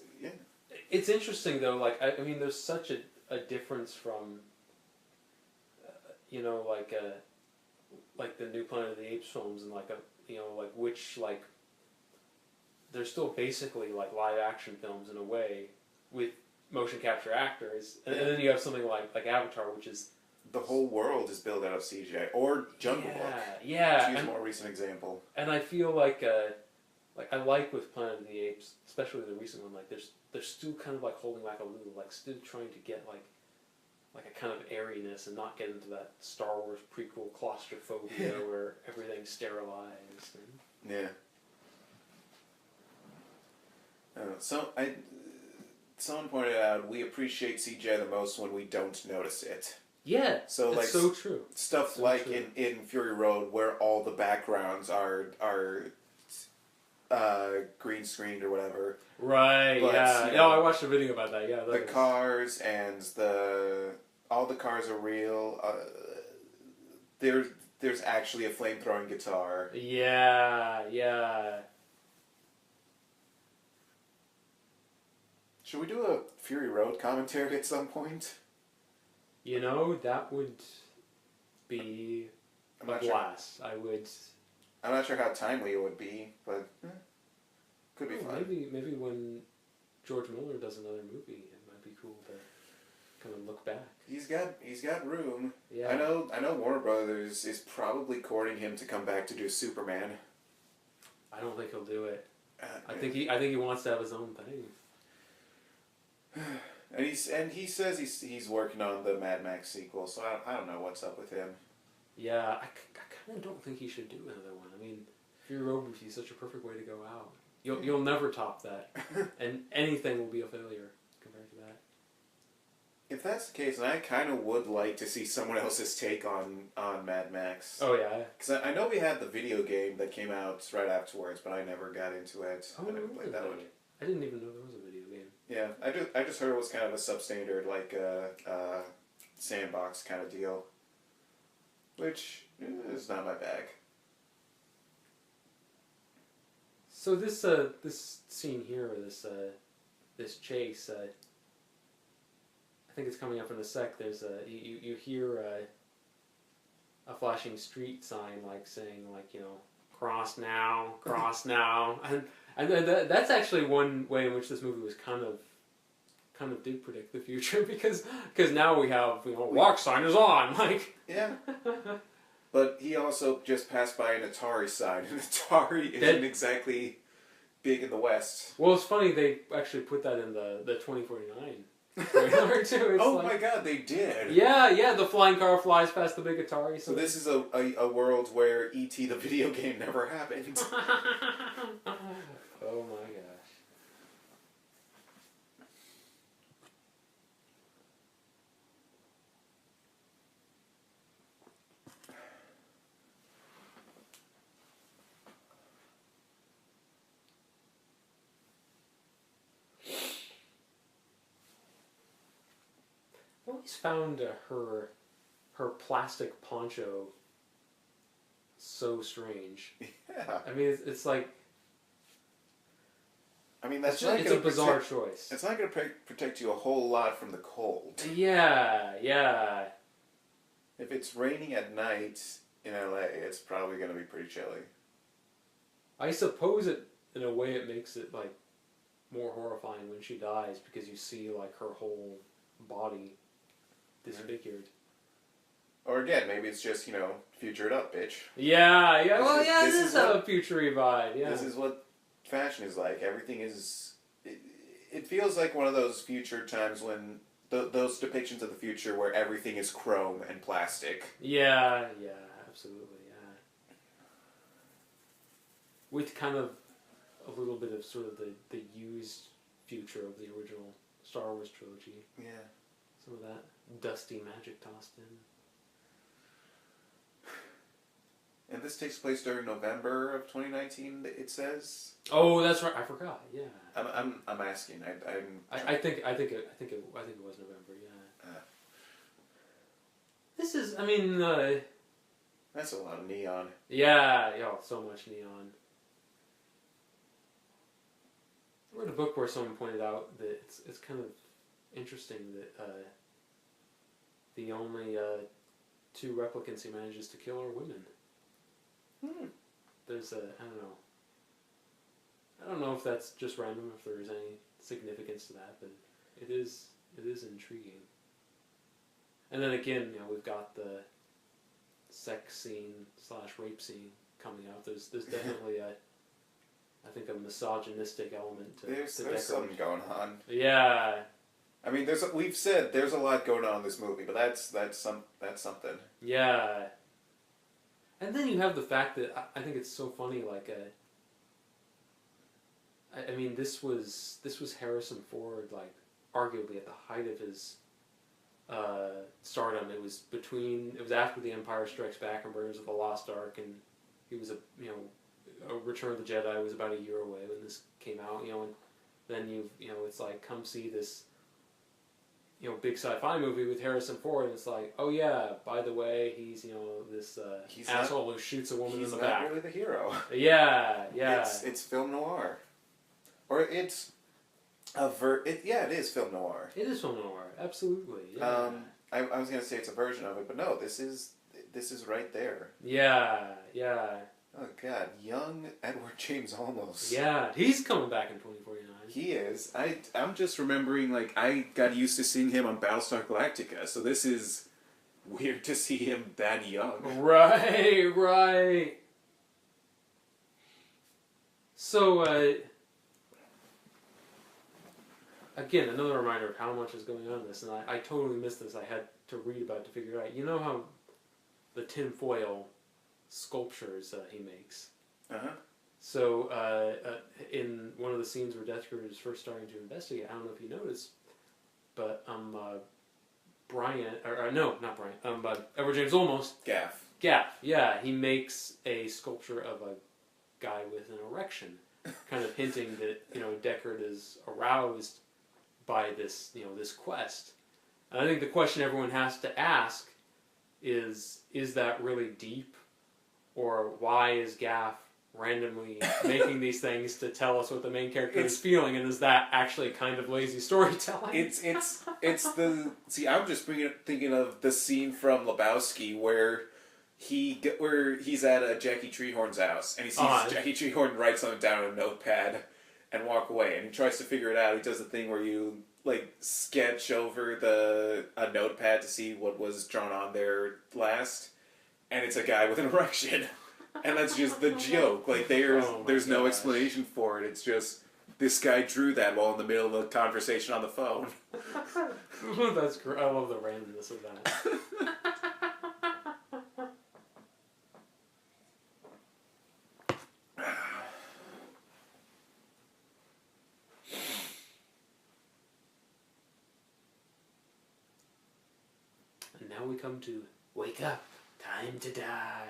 interesting though. Like I mean, there's such a difference from. Like the new Planet of the Apes films and which they're still basically like live action films in a way with motion capture actors, and then you have something like Avatar, which is the whole world is built out of CGI, or Jungle Book. Yeah. To use a more recent example. And I feel like I like with Planet of the Apes, especially the recent one, like they're still kind of like holding back a little, like still trying to get like a kind of airiness and not get into that Star Wars prequel claustrophobia where everything's sterilized. Yeah. Someone pointed out we appreciate CGI the most when we don't notice it. Yeah, so that's like so true. Stuff so like true. in Fury Road where all the backgrounds are green screened or whatever. Right. But, yeah. No, I watched a video about that. Yeah. The cars and all the cars are real. There's actually a flame-throwing guitar. Yeah. Should we do a Fury Road commentary at some point? That would be a blast. Sure. I'm not sure how timely it would be, but could be fun. Maybe when George Miller does another movie, it might be cool to kind of look back. He's got room. Yeah. I know Warner Brothers is probably courting him to come back to do Superman. I don't think he'll do it. I think he wants to have his own thing. And he says he's working on the Mad Max sequel, so I don't know what's up with him. Yeah, I kind of don't think he should do another one. I mean, Fury Road would be such a perfect way to go out. You'll never top that, and anything will be a failure compared to that. If that's the case, then I kind of would like to see someone else's take on Mad Max. Oh yeah, because I know we had the video game that came out right afterwards, but I never got into it. Oh, I never played that one. I didn't even know there was a video game. Yeah, I just heard it was kind of a substandard, like sandbox kind of deal, which is not my bag. So this scene here, this chase, I think it's coming up in a sec. There's you hear a flashing street sign like saying cross now, and that's actually one way in which this movie was kind of did predict the future because now we have walk sign is on yeah. But he also just passed by an Atari sign, and Atari isn't exactly big in the West. Well, it's funny they actually put that in the 2049 trailer too. Oh my God, they did. Yeah, the flying car flies past the big Atari. So this is a world where E.T. the video game never happened. Oh my gosh. I always found her her plastic poncho so strange. Yeah. I mean, it's like... I mean, that's it's a bizarre choice. It's not going to protect you a whole lot from the cold. Yeah, yeah. If it's raining at night in LA, it's probably going to be pretty chilly. I suppose it, in a way, it makes it, like, more horrifying when she dies, because you see, like, her whole body disfigured. Or again, maybe it's just, future it up, bitch. Yeah, yeah. Well, yeah, this is a future-y vibe, yeah. This is what fashion is like. Everything is... It feels like one of those future times when... those depictions of the future where everything is chrome and plastic. Yeah, yeah, absolutely, yeah. With kind of a little bit of sort of the used future of the original Star Wars trilogy. Yeah. Some of that dusty magic tossed in. And this takes place during November of 2019, it says. Oh, that's right. I forgot. Yeah. I'm asking. I think it was November. Yeah. This is. I mean. That's a lot of neon. Yeah. Yeah. So much neon. I read a book where someone pointed out that it's kind of interesting that the only two replicants he manages to kill are women. There's I don't know if that's just random, if there's any significance to that, but it is intriguing. And then again, we've got the sex scene / rape scene coming out. There's definitely I think a misogynistic element to There's something going on. Yeah. I mean, we've said there's a lot going on in this movie, but that's something. Yeah. And then you have the fact that I think it's so funny. Like, I mean, this was Harrison Ford, like, arguably at the height of his stardom. It was after The Empire Strikes Back and Raiders of the Lost Ark, and he was a Return of the Jedi was about a year away when this came out. And then it's like, come see this big sci-fi movie with Harrison Ford, and it's like, oh yeah, by the way, he's this asshole who shoots a woman in the back. He's not really the hero. Yeah, yeah. It's film noir, or it's it is film noir. It is film noir, absolutely. Yeah. I was gonna say it's a version of it, but no, this is right there. Yeah, yeah. Oh God, young Edward James Olmos. Yeah, he's coming back in 2049. He is. I'm just remembering, like, I got used to seeing him on Battlestar Galactica, so this is weird to see him that young. Right. So, again, another reminder of how much is going on in this, and I totally missed this. I had to read about it to figure it out. You know how the tinfoil sculptures he makes? Uh-huh. So, in one of the scenes where Death Grid is first starting to investigate, I don't know if you noticed, but Edward James Olmos. Gaff, yeah, he makes a sculpture of a guy with an erection, kind of hinting that Deckard is aroused by this this quest. And I think the question everyone has to ask is that really deep, or why is Gaff randomly making these things to tell us what the main character is feeling, and is that actually kind of lazy storytelling? It's I'm just thinking of the scene from Lebowski where he's at Jackie Treehorn's house and he sees Jackie Treehorn write something down on a notepad and walk away, and he tries to figure it out. He does the thing where you sketch over a notepad to see what was drawn on there last, and it's a guy with an erection. And that's just the joke. Like, there's no explanation for it. It's just, this guy drew that while in the middle of a conversation on the phone. That's great. I love the randomness of that. And now we come to wake up, time to die.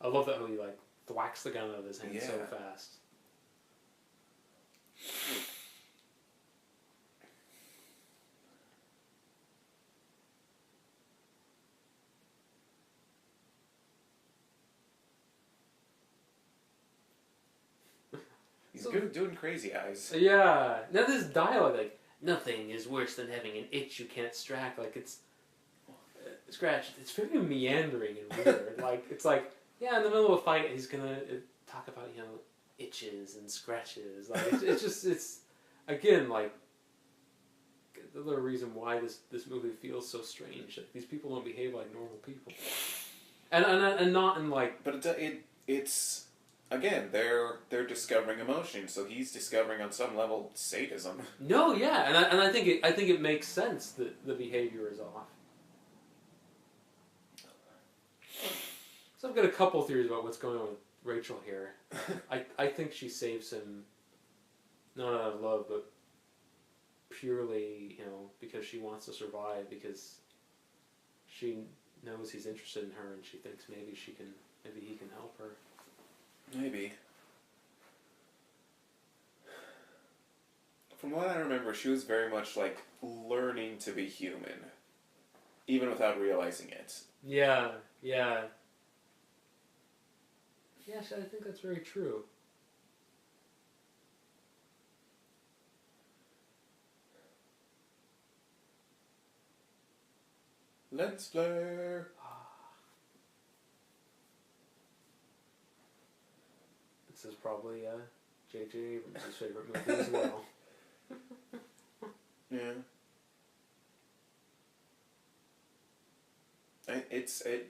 I love that how he thwacks the gun out of his hand so fast. doing crazy eyes. Yeah. Now this dialogue, like, nothing is worse than having an itch you can't scratch. Like, it's... scratch. It's very meandering and weird. Like, it's like, yeah, in the middle of a fight, he's gonna talk about, itches and scratches. Like, it's just, it's, again, like, the other reason why this movie feels so strange. Like, these people don't behave like normal people. And not in, like... But it's again, they're discovering emotion, so he's discovering on some level sadism. No, yeah, and I think it makes sense that the behavior is off. So I've got a couple theories about what's going on with Rachel here. I think she saves him not out of love, but purely, because she wants to survive, because she knows he's interested in her, and she thinks maybe he can help her. Maybe. From what I remember, she was very much like learning to be human, even without realizing it. Yeah. Yes, I think that's very true. Lens flare. This is probably J.J. Abrams' favorite movie as well. Yeah.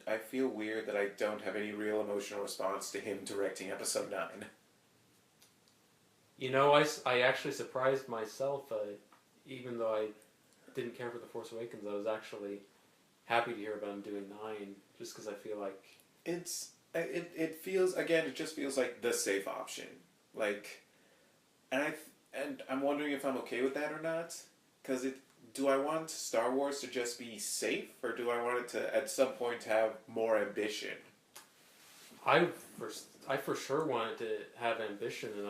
I feel weird that I don't have any real emotional response to him directing episode 9. I actually surprised myself, even though I didn't care for The Force Awakens, I was actually happy to hear about him doing 9, just because I feel like... It feels, again, it just feels like the safe option. Like, and I'm wondering if I'm okay with that or not, because do I want Star Wars to just be safe, or do I want it to, at some point, have more ambition? I for sure want it to have ambition, and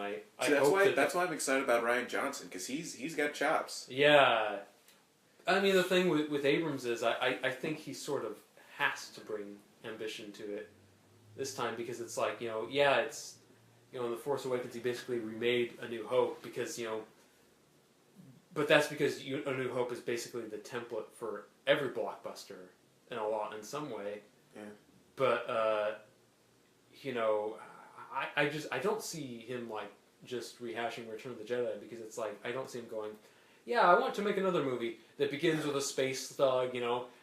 that's why I'm excited about Rian Johnson, because he's got chops. Yeah. I mean, the thing with Abrams is I think he sort of has to bring ambition to it this time, because it's like, it's, in The Force Awakens he basically remade A New Hope, because, but that's because A New Hope is basically the template for every blockbuster in some way. Yeah. But, I don't see him, like, just rehashing Return of the Jedi, because it's like, I don't see him going, yeah, I want to make another movie that begins with a space thug,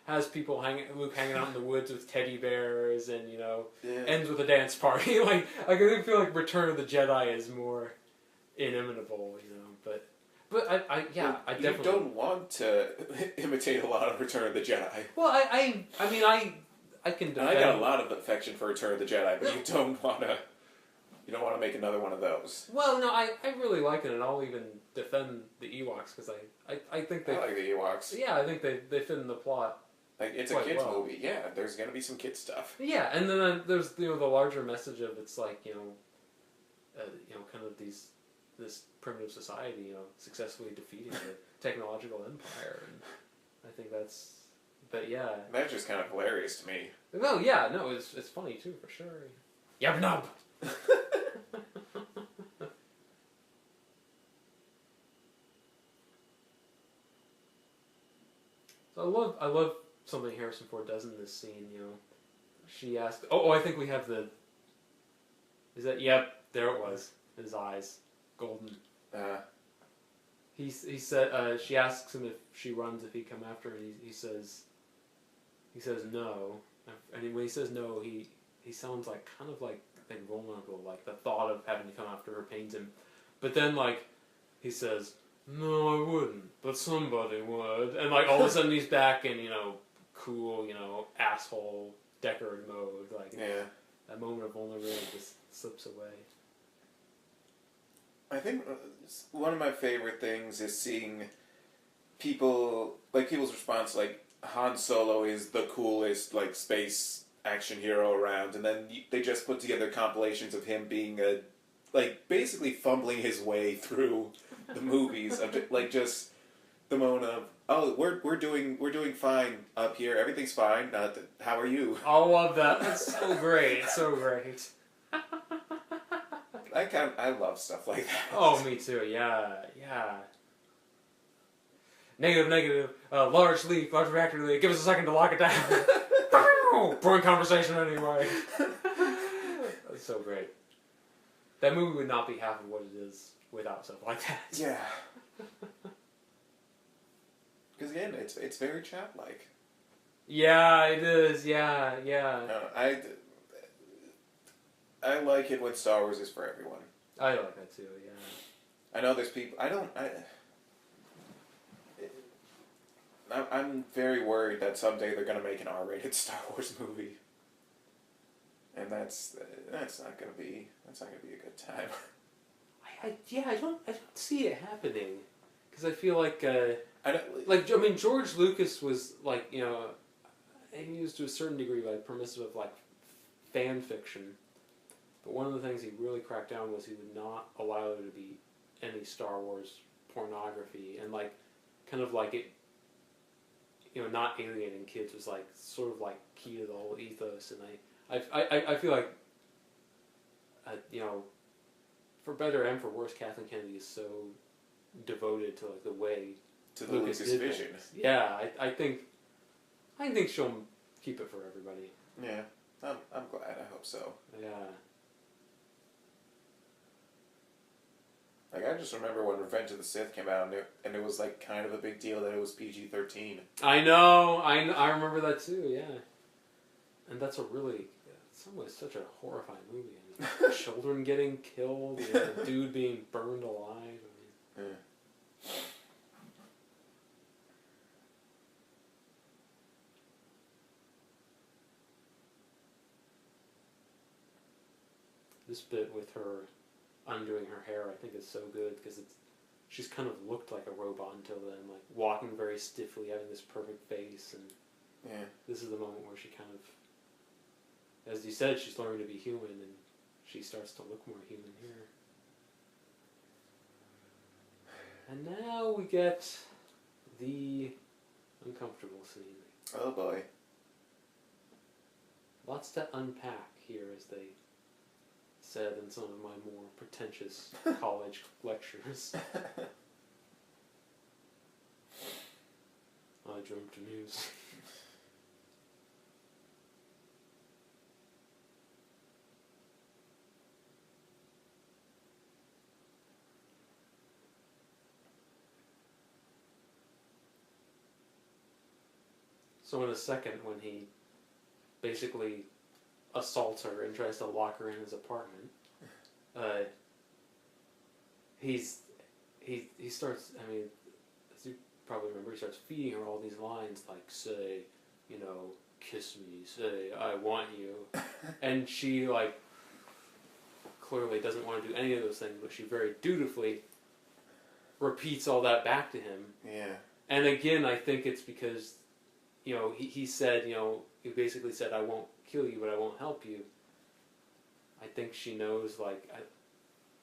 has people Luke hanging out in the woods with teddy bears, and, ends with a dance party. Like, I feel like Return of the Jedi is more inimitable, But I definitely... You don't want to imitate a lot of Return of the Jedi. Well, I can defend... I got a lot of affection for Return of the Jedi, but you don't want to make another one of those. Well, no, I really like it, and I'll even defend the Ewoks, because I think they... I like the Ewoks. Yeah, I think they fit in the plot. Like, it's a kids movie, yeah. There's going to be some kids stuff. Yeah, and then there's the larger message of it's like, kind of this primitive society, successfully defeating the technological empire, and I think that's... But yeah. That's just kind of hilarious to me. Well, yeah, no, it's funny too, for sure. Yab nub! So I love something Harrison Ford does in this scene, She asked... Oh, I think we have the... Is that... Yep, there it was. His eyes. Golden. He said... she asks him if she runs, if he'd come after her, and he says no. And when he says no, he sounds like kind of like vulnerable, like the thought of having to come after her pains him. But then, like, he says, no, I wouldn't, but somebody would. And, like, all of a sudden he's back in, cool, asshole Deckard mode. Like, yeah. That moment of vulnerability just slips away. I think one of my favorite things is seeing people's response, like, Han Solo is the coolest, like, space action hero around, and then they just put together compilations of him being basically fumbling his way through the movies, of just the moment of, oh, we're doing fine up here, everything's fine. How are you? I love that. That's so great. It's so great. I love stuff like that. Oh, me too. Yeah, yeah. Negative. Large leak, large reactor leak. Give us a second to lock it down. Boring conversation anyway. That's so great. That movie would not be half of what it is without stuff like that. Yeah. Because again, it's very chat-like. Yeah, it is. Yeah. I like it when Star Wars is for everyone. I like that too. Yeah. I know there's people. I'm very worried that someday they're gonna make an R-rated Star Wars movie, and that's not gonna be a good time. I don't see it happening, because I feel like George Lucas was like, he was to a certain degree like permissive of like fan fiction, but one of the things he really cracked down was he would not allow there to be any Star Wars pornography, and like kind of like it, not alienating kids was like sort of like key to the whole ethos, and I feel like for better and for worse, Kathleen Kennedy is so devoted to like the way to the Lucas vision. Yeah, I think she'll keep it for everybody. Yeah, I'm glad. I hope so. Yeah. Like, I just remember when Revenge of the Sith came out, and it was like kind of a big deal that it was PG-13. I know. I remember that too. Yeah. And that's a really, in some ways, such a horrifying movie. I mean, children getting killed, a dude being burned alive. Yeah. This bit with her undoing her hair, I think, is so good because she's kind of looked like a robot until then, like walking very stiffly, having this perfect face, and this is the moment where she kind of, as you said, she's learning to be human, and she starts to look more human here. And now we get the uncomfortable scene. Oh boy. Lots to unpack here, as they said in some of my more pretentious college lectures. I dreamt to muse. So in a second, when he basically assaults her and tries to lock her in his apartment, he starts, I mean, as you probably remember, he starts feeding her all these lines like, say, kiss me, say, I want you. And she, like, clearly doesn't want to do any of those things, but she very dutifully repeats all that back to him. Yeah. And again, I think it's because, he said, he basically said, I won't kill you, but I won't help you. I think she knows, like,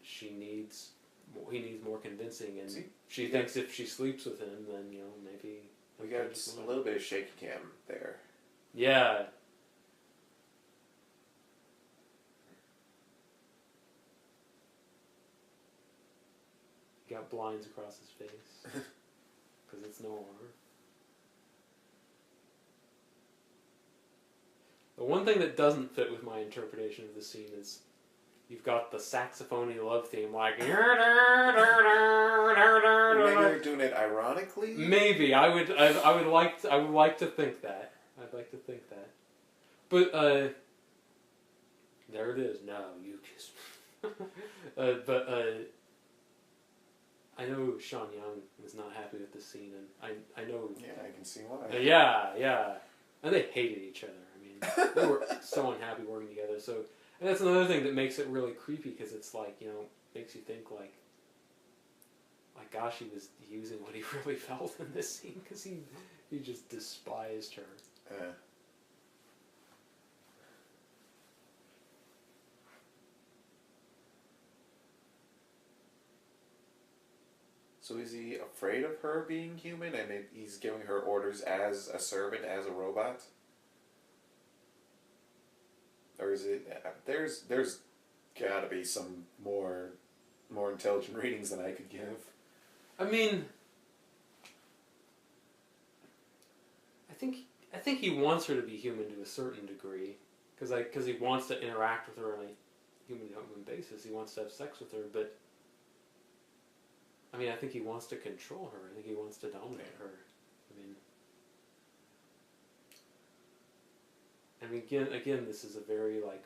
he needs more convincing, and she thinks if she sleeps with him, then, maybe... We got a little bit of shaky cam there. Yeah. He got blinds across his face, because it's Noir. The one thing that doesn't fit with my interpretation of the scene is you've got the saxophone-y love theme, like... Maybe they're doing it ironically? Maybe. I would like to think that. I'd like to think that. But, there it is. Now you kiss me. I know Sean Young was not happy with the scene, and I know... Yeah, I can see why. Yeah. And they hated each other. I mean, they were so unhappy working together. So, and that's another thing that makes it really creepy, because it's like, makes you think like, gosh, he was using what he really felt in this scene, because he just despised her. So is he afraid of her being human, and he's giving her orders as a servant, as a robot? Or is it... There's gotta be some more intelligent ratings than I could give. I mean, I think he wants her to be human to a certain degree, because he wants to interact with her on a human basis. He wants to have sex with her, but I mean, I think he wants to control her. I think he wants to dominate her. I mean, again, this is a very like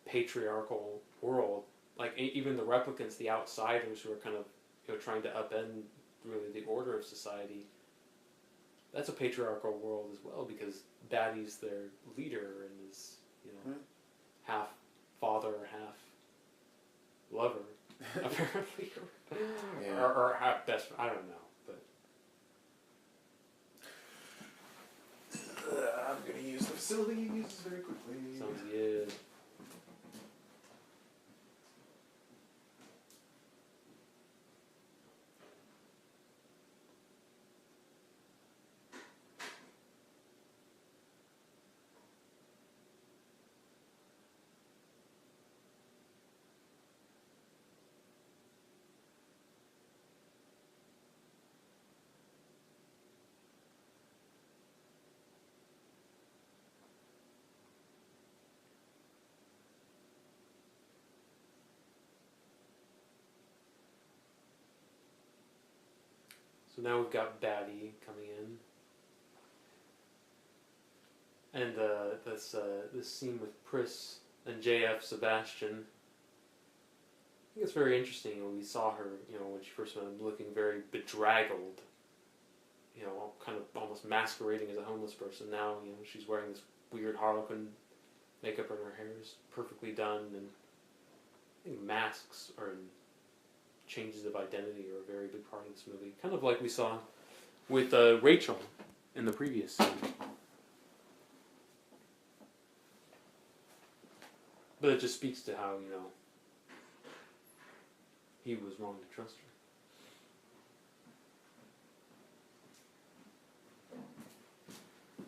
patriarchal world. Like even the replicants, the outsiders who are kind of trying to upend really the order of society. That's a patriarchal world as well, because Batty's their leader and is half father, half lover, apparently, or half best. I don't know, but I'm gonna use the facilities very quickly. sounds good. So now we've got Batty coming in, and this scene with Pris and J.F. Sebastian. I think it's very interesting. We saw her, when she first met him, looking very bedraggled, kind of almost masquerading as a homeless person. Now, she's wearing this weird Harlequin makeup, and her hair is perfectly done, and I think masks and changes of identity are a very big part of this movie. Kind of like we saw with Rachel in the previous scene. But it just speaks to how, he was wrong to trust her.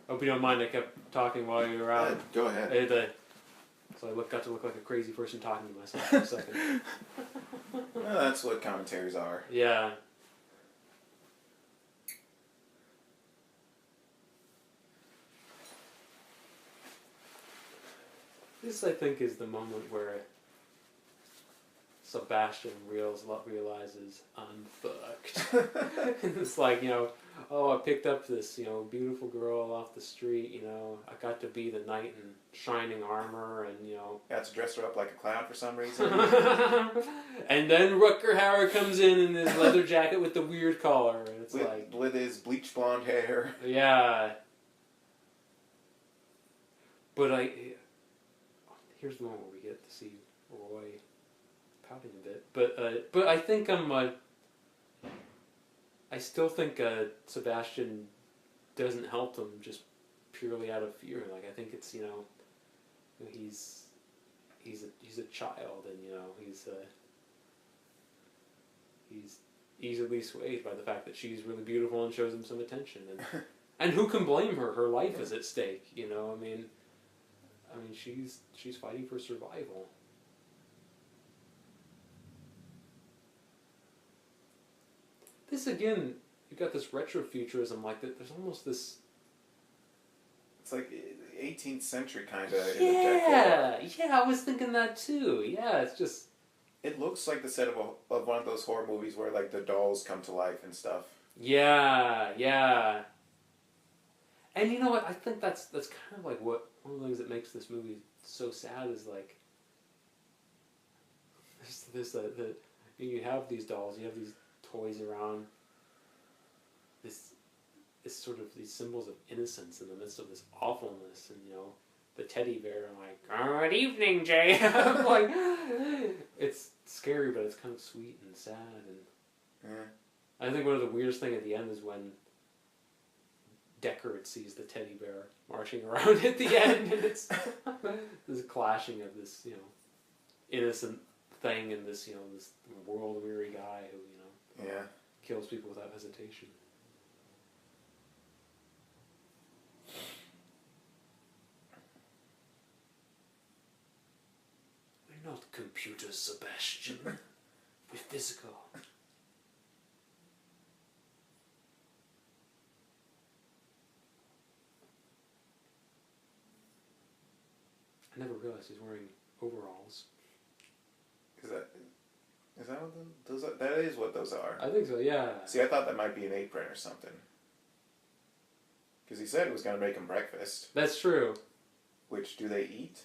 Hope you don't mind I kept talking while you were out. Go ahead. So I got to look like a crazy person talking to myself for a second. Well, that's what commentaries are. Yeah. This, I think, is the moment where Sebastian realizes I'm fucked. And it's like, I picked up this, beautiful girl off the street, I got to be the knight in shining armor, and, Got to dress her up like a clown for some reason. And then Rutger Hauer comes in his leather jacket with the weird collar, and it's with his bleach blonde hair. Yeah. But here's the one where we get to see Roy pouting a bit, but I think I still think Sebastian doesn't help them just purely out of fear. Like, I think it's he's a child, and he's easily swayed by the fact that she's really beautiful and shows him some attention, and who can blame her? Her life is at stake. I mean, she's fighting for survival. This again, you've got this retrofuturism, like that. There's almost this. It's like 18th century kind of. Yeah, I was thinking that too. Yeah, it's just. It looks like the set of one of those horror movies where like the dolls come to life and stuff. Yeah. And you know what? I think that's kind of like one of the things that makes this movie so sad is like. You have these dolls, you have these toys around. This sort of these symbols of innocence in the midst of this awfulness, and the teddy bear. I'm like, good evening, Jay. I'm like, it's scary, but it's kind of sweet and sad, and I think one of the weirdest thing at the end is when Deckard sees the teddy bear marching around at the end, and it's this clashing of this innocent thing and this this world weary guy who kills people without hesitation. not computer, Sebastian. We're physical. I never realized he's wearing overalls. Is that what those are? That is what those are. I think so, yeah. See, I thought that might be an apron or something. Because he said it was going to make him breakfast. That's true. Which, do they eat?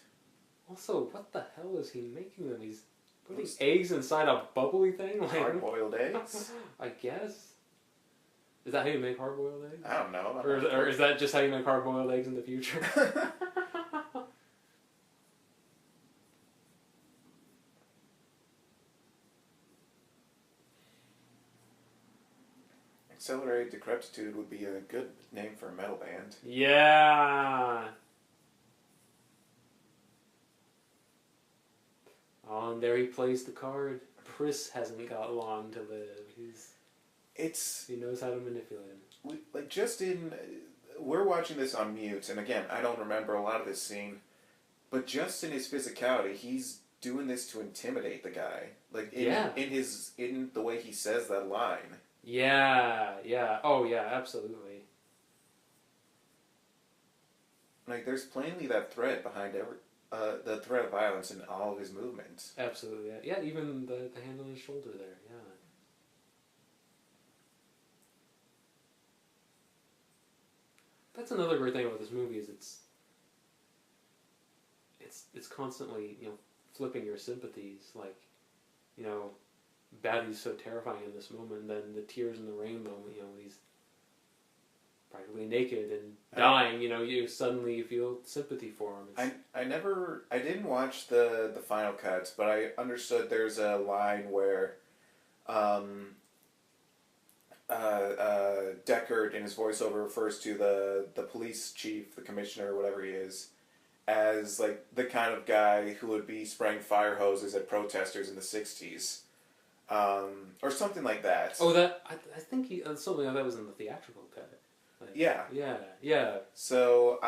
Also, what the hell is he making them? He's putting eggs inside a bubbly thing? Like, hard-boiled eggs? I guess. Is that how you make hard-boiled eggs? I don't know. Or is that just how you make hard-boiled eggs in the future? Accelerated Decrepitude would be a good name for a metal band. Yeah! Oh, and there he plays the card. Pris hasn't got long to live. He knows how to manipulate him. We're watching this on mute, and again, I don't remember a lot of this scene, but just in his physicality, he's doing this to intimidate the guy. Like, in the way he says that line. Yeah. Oh, yeah, absolutely. Like, there's plainly that threat behind the threat of violence in all of his movements. Absolutely, yeah. Yeah, even the hand on his shoulder there, yeah. That's another great thing about this movie is it's constantly, flipping your sympathies. Like, Batty's so terrifying in this moment, and then the tears in the rain moment, he's practically naked and dying, you suddenly feel sympathy for him. I didn't watch the final cuts, but I understood there's a line where Deckard in his voiceover refers to the police chief, the commissioner, whatever he is, as like the kind of guy who would be spraying fire hoses at protesters in the 60s. Or something like that. Oh, I think something like that was in the theatrical cut. Like, yeah. Yeah. So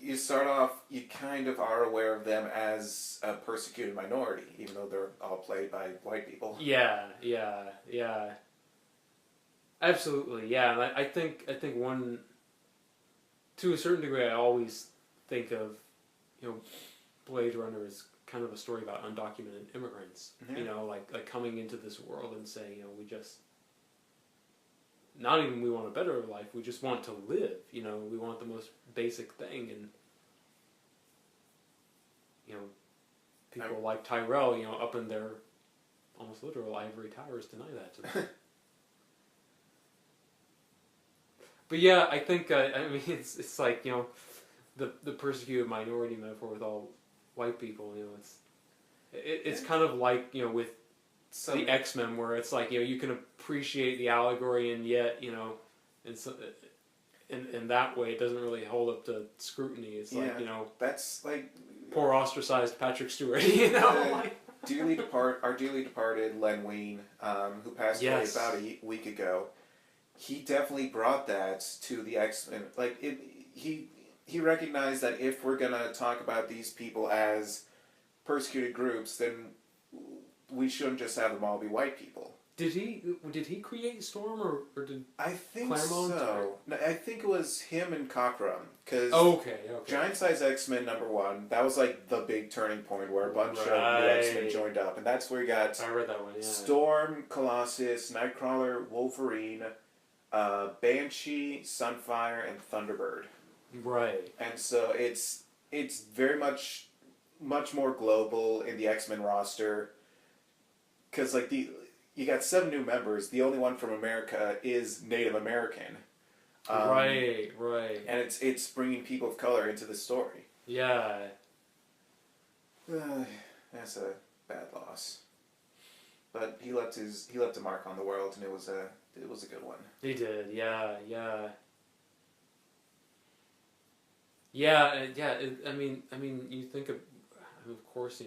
you start off, you kind of are aware of them as a persecuted minority, even though they're all played by white people. Yeah. Absolutely, yeah. And I think one, to a certain degree, I always think of, Blade Runner as kind of a story about undocumented immigrants. Mm-hmm. Like coming into this world and saying, we just, not even we want a better life, we just want to live. We want the most basic thing, and people like Tyrell, up in their almost literal ivory towers deny that to them. But yeah, I think it's like the persecuted minority metaphor with all white people. It's kind of like with the X-Men, where it's like you can appreciate the allegory, and yet in that way it doesn't really hold up to scrutiny. It's like that's like poor ostracized Patrick Stewart. Our dearly departed Len Wein, who passed away about a week ago. He definitely brought that to the X-Men. Like he recognized that if we're gonna talk about these people as persecuted groups, then we shouldn't just have them all be white people. Did he create Storm, or did I think Claremont so? No, I think it was him and Cockrum, because Giant Size X-Men #1, that was like the big turning point where a bunch of new X-Men joined up, and that's where you got I read that one. Yeah. Storm, Colossus, Nightcrawler, Wolverine, Banshee, Sunfire, and Thunderbird. Right. And so it's very much more global in the X-Men roster, because like you got 7 new members. The only one from America is Native American. Right. And it's bringing people of color into the story. Yeah. That's a bad loss. But he left a mark on the world, and it was a good one. He did. Yeah. I mean, you think of course,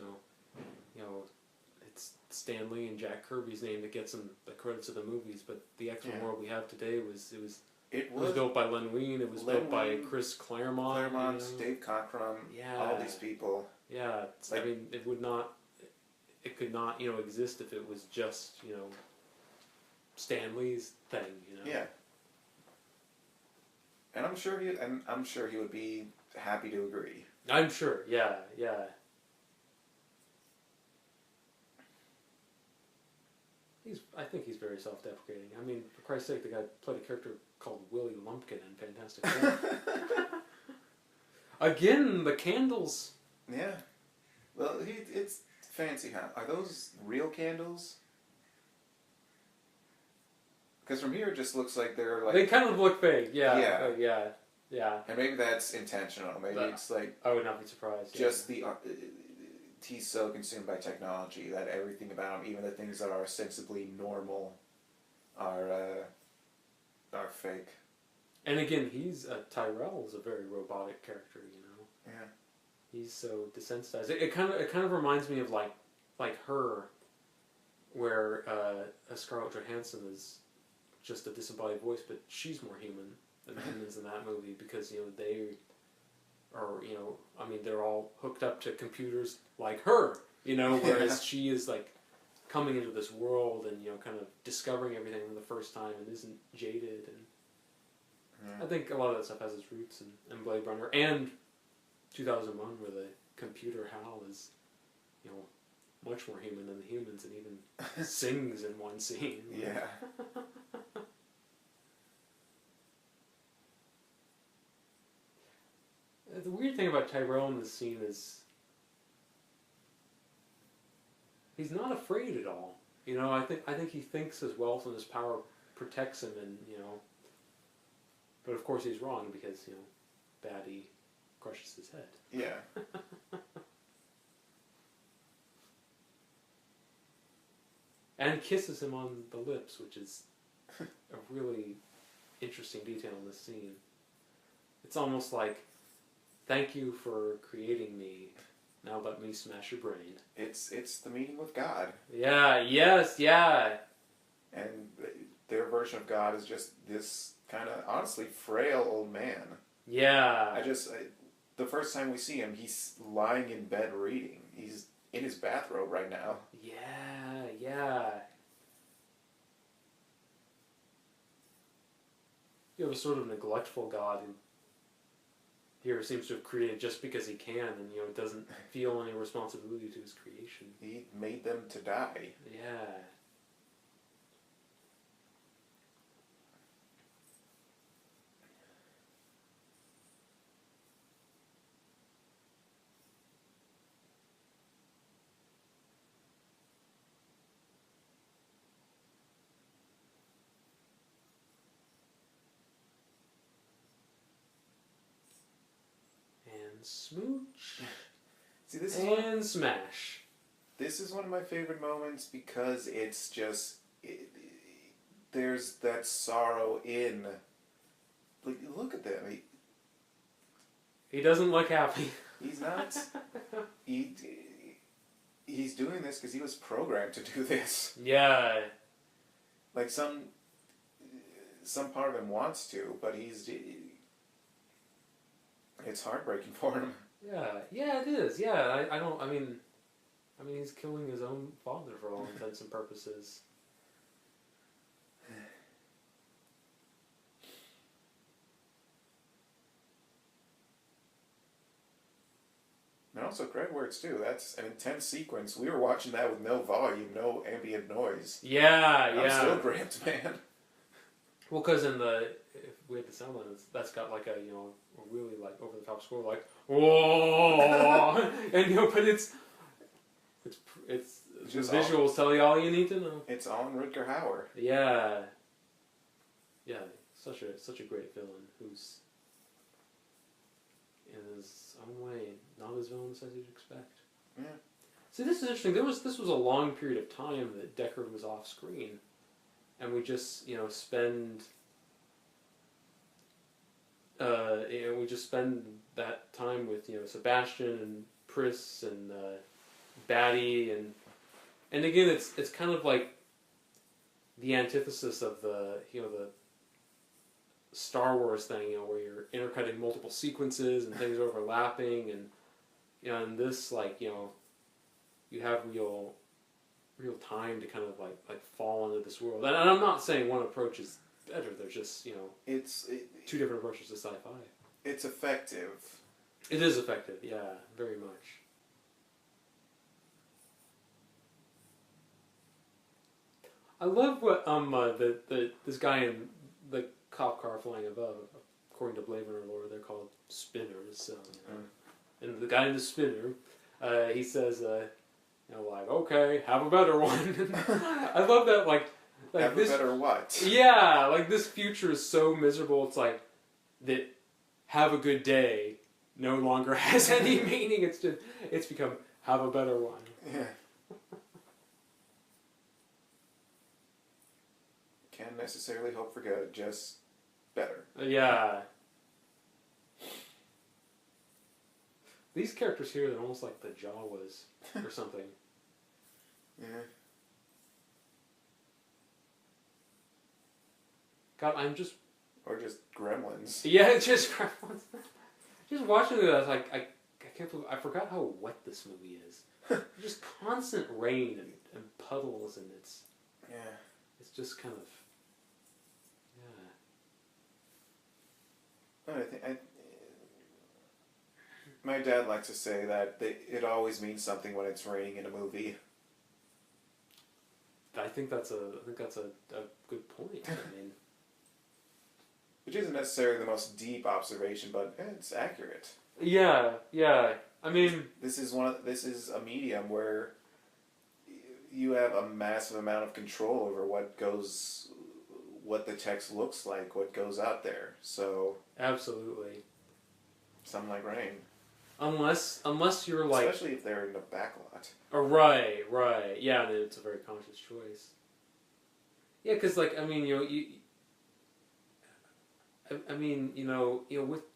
it's Stan Lee and Jack Kirby's name that gets him the credits of the movies, but the X-Men world we have today was It was built by Len Wein. It was built by Chris Claremont. Dave Cockrum, all these people. Yeah, I mean, it would not. It could not, exist if it was just, Stan Lee's thing. Yeah. And I'm sure he would be happy to agree. I'm sure. Yeah. I think he's very self-deprecating. I mean, for Christ's sake, the guy played a character called Willie Lumpkin in Fantastic Four. Again, the candles. Yeah. Well, it's fancy. Are those real candles? Because from here, it just looks like they're like... They kind of look fake. Yeah. Yeah. And maybe that's intentional. Maybe it's like... I would not be surprised. Just the... he's so consumed by technology that everything about him, even the things that are ostensibly normal, are fake. And again, Tyrell is a very robotic character, Yeah. He's so desensitized. It kind of reminds me of like Her, where Scarlett Johansson is just a disembodied voice, but she's more human than humans in that movie because they are I mean they're all hooked up to computers like her, whereas she is like coming into this world and kind of discovering everything for the first time and isn't jaded, and I think a lot of that stuff has its roots in Blade Runner and 2001, where the computer Hal is much more human than the humans and even sings in one scene. Yeah. The weird thing about Tyrell in this scene is he's not afraid at all. I think he thinks his wealth and his power protects him, and but of course he's wrong because Batty crushes his head. Yeah. And kisses him on the lips, which is a really interesting detail in this scene. It's almost like, thank you for creating me. Now let me smash your brain. It's the meeting with God. Yeah, yes, yeah. And their version of God is just this kind of, honestly, frail old man. Yeah. The first time we see him, he's lying in bed reading. He's in his bathrobe right now. Yeah. You have a sort of neglectful God who here seems to have created just because he can, and doesn't feel any responsibility to his creation. He made them to die. Yeah. Smooch. See, this is smash. This is one of my favorite moments because it's just there's that sorrow in. Like, look at them. He doesn't look happy. He's not. He's doing this because he was programmed to do this. Yeah. Like some part of him wants to, but it's heartbreaking for him. Yeah, it is. Yeah, I mean, he's killing his own father for all intents and purposes. And also, credit where it's due. That's an intense sequence. We were watching that with no volume, no ambient noise. Yeah. I'm still cramped, man. Well, because if we had the sound line, that's got like a really like over the top score, like whoa, and but it's just visuals tell you all you need to know. It's on Rutger Hauer. Yeah, such a great villain who's in his own way not as villainous as you'd expect. Yeah. See, this is interesting. This was a long period of time that Deckard was off screen, and we just spend. We just spend that time with Sebastian and Pris and Batty and again it's kind of like the antithesis of the Star Wars thing, where you're intercutting multiple sequences and things overlapping, and in this, you have real time to kind of like fall into this world. And I'm not saying one approach is better. There's just two different approaches to sci-fi. It's effective. It is effective, yeah, very much. I love what this guy in the cop car flying above. According to Blade Runner lore, they're called spinners. So, and the guy in the spinner, he says, okay, have a better one. I love that, have this, a better what? Yeah, this future is so miserable. It's like that. Have a good day no longer has any meaning. It's become have a better one. Yeah. Can't necessarily hope for good, just better. Yeah. These characters here, they're almost like the Jawas or something. Yeah. God, I'm just... Or just gremlins. Yeah, just gremlins. Just watching it, I was like, I can't believe... I forgot how wet this movie is. Just constant rain and puddles, and it's... Yeah. It's just kind of... Yeah. My dad likes to say that it always means something when it's raining in a movie. I think that's a good point. I mean... Which isn't necessarily the most deep observation, but it's accurate. Yeah. I mean, this is a medium where you have a massive amount of control over what the text looks like, what goes out there. So absolutely. Something like rain. Unless you're like, especially if they're in the backlot. Oh, right. Yeah, and it's a very conscious choice. Yeah, because with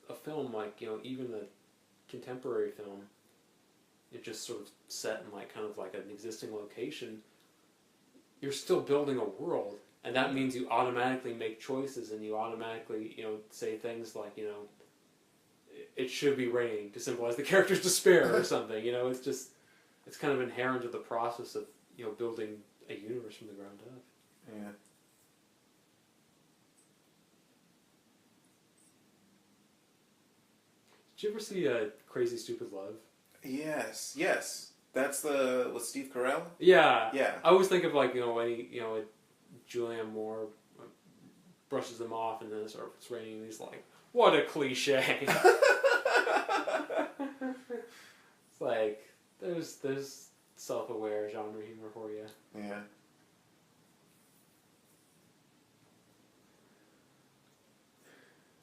a film even a contemporary film, it just sort of set in kind of an existing location. You're still building a world, and that means you automatically make choices, and you automatically say things like it should be raining to symbolize the character's despair or something. It's kind of inherent to the process of building a universe from the ground up. Yeah. Did you ever see Crazy Stupid Love? Yes. That's with Steve Carell? Yeah. Yeah. I always think of when Julianne Moore brushes them off and then it's raining and he's like, what a cliche. It's like, there's self-aware genre humor for you. Yeah.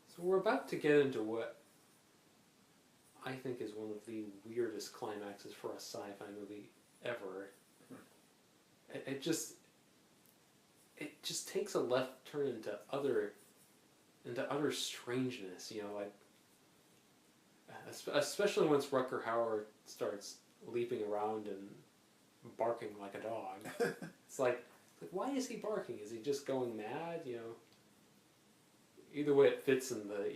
So we're about to get into what I think is one of the weirdest climaxes for a sci-fi movie ever. It just takes a left turn into utter strangeness, especially once Rutger Hauer starts leaping around and barking like a dog. It's like, why is he barking? Is he just going mad? Either way, it fits in the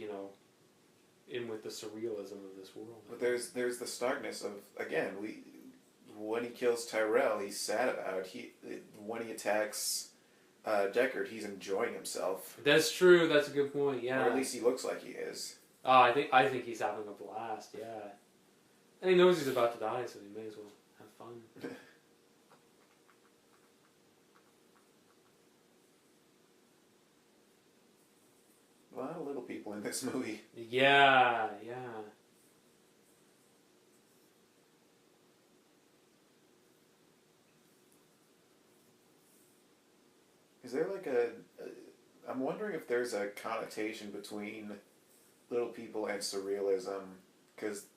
in with the surrealism of this world. But there's the starkness of, again, when he kills Tyrell, he's sad about it. When he attacks Deckard, he's enjoying himself. That's true. That's a good point. Yeah. Or at least he looks like he is. I think he's having a blast. Yeah. And he knows he's about to die, so he may as well have fun. A lot of little people in this movie. Yeah. Is there I'm wondering if there's a connotation between little people and surrealism, because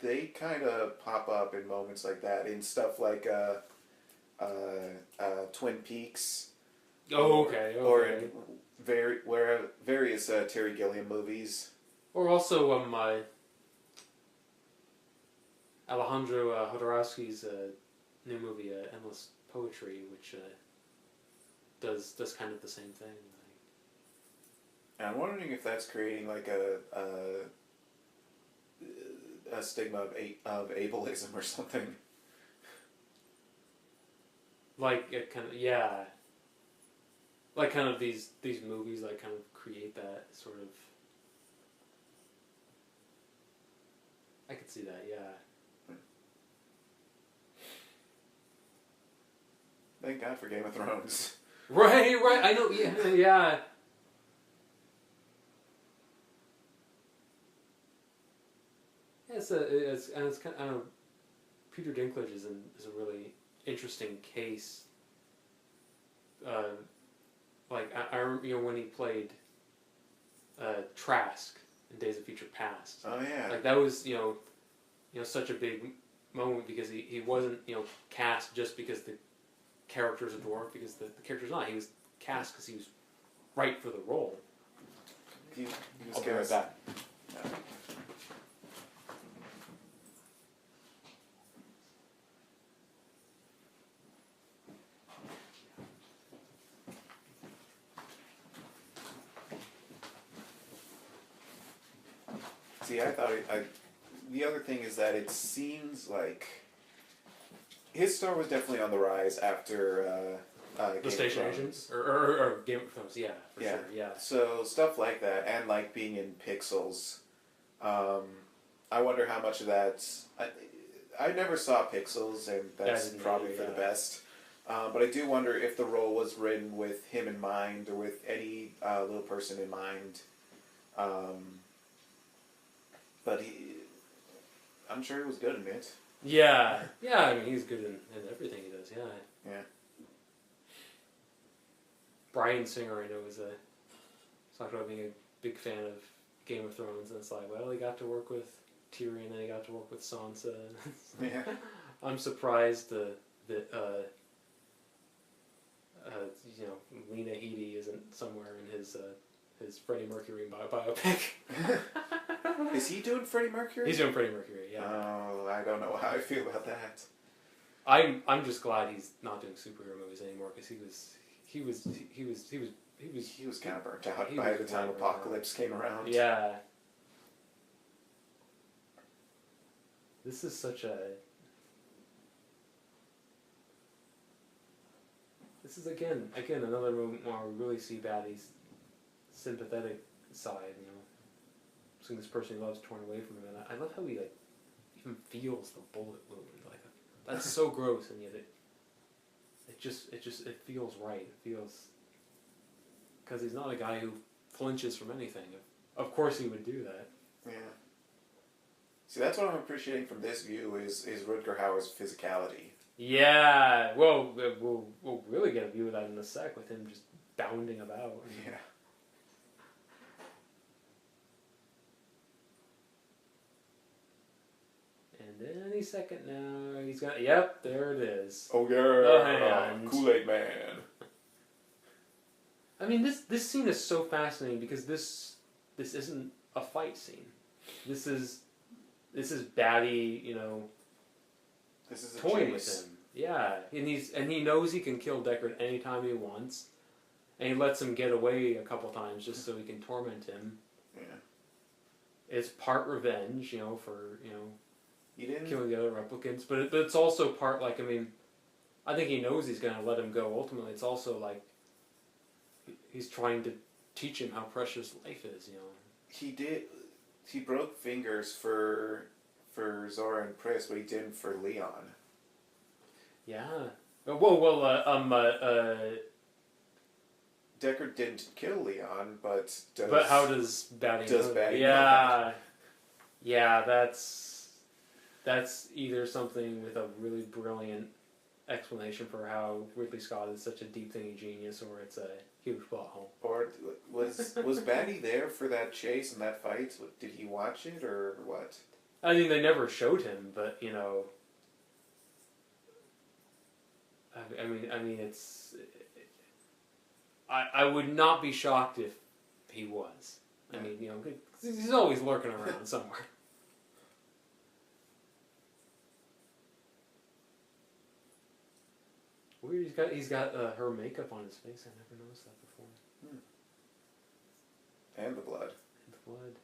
they kind of pop up in moments like that in stuff like Twin Peaks. Oh, okay. Or in various Terry Gilliam movies. Or also Alejandro Jodorowsky's new movie, Endless Poetry, which does kind of the same thing. And I'm wondering if that's creating like a stigma of ableism or something. Like it kind of like kind of these movies like kind of create that sort of. I could see that, yeah. Thank God for Game of Thrones. Right. I know. Yeah. It's kind of, I don't know. Peter Dinklage is a really interesting case. Like I remember, when he played Trask in Days of Future Past. Oh yeah. Like that was such a big moment because he wasn't cast just because the character's a dwarf, because the character's not. He was cast because he was right for the role. He was I'll be right back. Yeah. See, I thought the other thing is that it seems like his star was definitely on the rise after The Station Agents or Game of Thrones, yeah, for sure, yeah. So stuff like that, and like being in Pixels, I wonder how much of that. I never saw Pixels, and that's probably for the best. But I do wonder if the role was written with him in mind, or with any little person in mind. But I'm sure he was good in it. Yeah. I mean, he's good in everything he does. Yeah. Yeah. Bryan Singer, I know, talked about being a big fan of Game of Thrones, and it's like, well, he got to work with Tyrion, and he got to work with Sansa. Yeah. I'm surprised that Lena Headey isn't somewhere in his Freddie Mercury biopic. Is he doing Freddie Mercury? He's doing Freddie Mercury, yeah. Oh, I don't know how I feel about that. I'm just glad he's not doing superhero movies anymore, because he was kind of burnt out by the time Apocalypse came around. Yeah. This is such a. This is again another moment where we really see Batty's sympathetic side, seeing this person he loves torn away from him, and I love how he even feels the bullet wound. That's so gross, and yet it feels right. It feels, because he's not a guy who flinches from anything. Of course he would do that. Yeah. See, that's what I'm appreciating from this view is Rutger Hauer's physicality. Yeah. Well, we'll really get a view of that in a sec with him just bounding about. Yeah. And any second now, he's got. Yep, there it is. Oh yeah, Kool-Aid Man. I mean, this scene is so fascinating because this isn't a fight scene. This is Batty, This is a toying chase with him. Yeah, and he knows he can kill Deckard anytime he wants, and he lets him get away a couple times just so he can torment him. Yeah. It's part revenge, for He didn't killing the other replicants, but it's also part I think he knows he's going to let him go. Ultimately, it's also he's trying to teach him how precious life is. He did. He broke fingers for Zora and Pris, but he didn't for Leon. Yeah. Deckard didn't kill Leon, but how does Batty? Batty? Yeah. Yeah, that's either something with a really brilliant explanation for how Ridley Scott is such a deep thinking genius, or it's a huge plot hole. Or was Batty there for that chase and that fight? Did he watch it or what? I think they never showed him, but I mean, it's. I would not be shocked if he was. I mean, he's always lurking around somewhere. Weird. He's got her makeup on his face. I never noticed that before. And the blood. And the blood.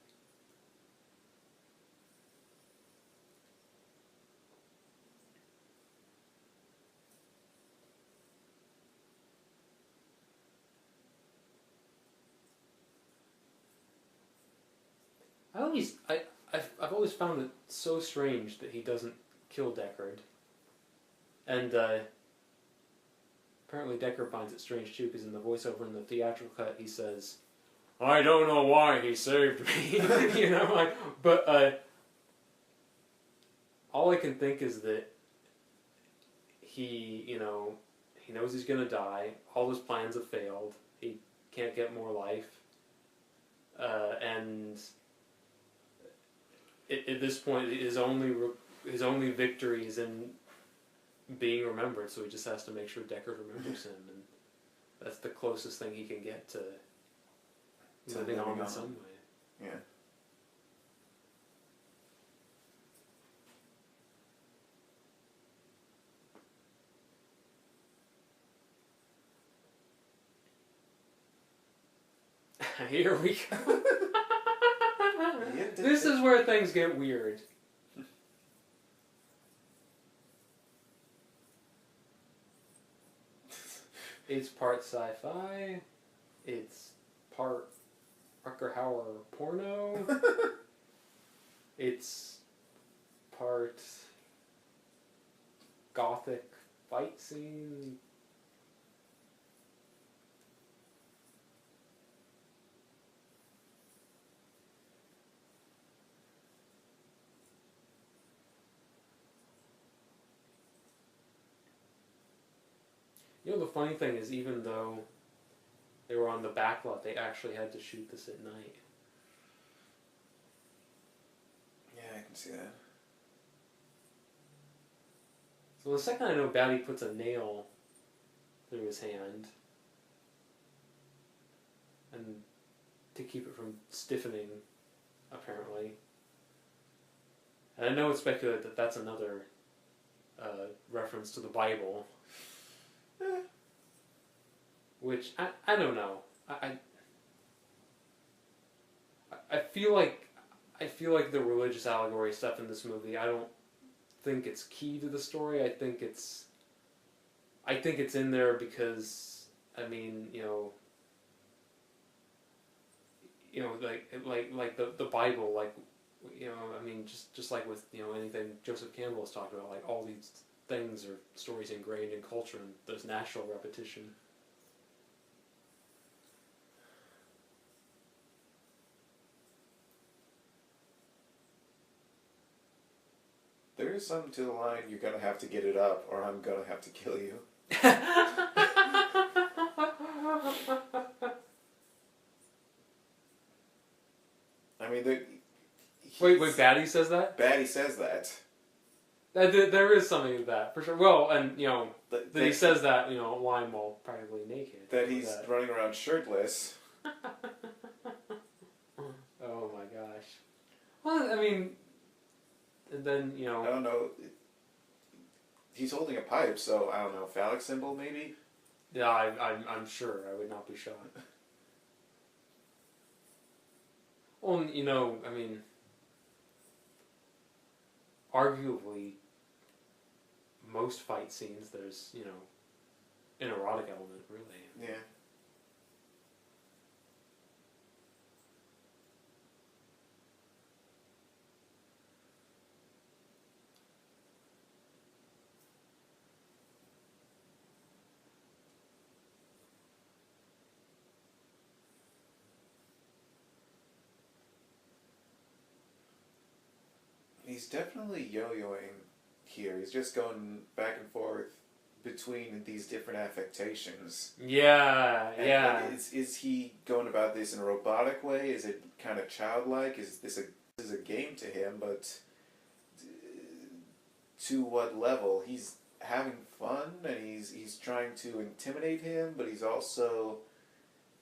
I've always found it so strange that he doesn't kill Deckard. And apparently Deckard finds it strange too, because in the voiceover in the theatrical cut he says, "I don't know why he saved me." You know, like, but all I can think is that he knows he's gonna die. All his plans have failed. He can't get more life, and at this point, his only victory is in being remembered. So he just has to make sure Deckard remembers him, and that's the closest thing he can get to living on in some way. Yeah. Here we go. This is where things get weird. It's part sci-fi. It's part Rucker Hauer porno. It's part gothic fight scene. You know, the funny thing is, even though they were on the backlot, they actually had to shoot this at night. Yeah, I can see that. So the second I know Batty puts a nail through his hand, and to keep it from stiffening, apparently. And I know it's speculated that that's another reference to the Bible. Which I don't know. I feel like the religious allegory stuff in this movie, I don't think it's key to the story. I think it's in there because, I mean, like the Bible, like, I mean, just like with anything Joseph Campbell has talked about, like all these things are stories ingrained in culture, and there's natural repetition. There is something to the line, "You're gonna have to get it up, or I'm gonna have to kill you." I mean, wait, Batty says that? Batty says that. There is something to that, for sure. Well, and, that he says that, line while practically naked. That he's running around shirtless. Oh my gosh. Well, I mean, and then, I don't know. He's holding a pipe, so, I don't know, phallic symbol, maybe? Yeah, I'm sure. I would not be shocked. Well, I mean, arguably, most fight scenes, there's, an erotic element, really. Yeah. He's definitely yo-yoing here. He's just going back and forth between these different affectations. Yeah, yeah. And is he going about this in a robotic way? Is it kind of childlike? Is this a game to him? But to what level? He's having fun, and he's trying to intimidate him, but he's also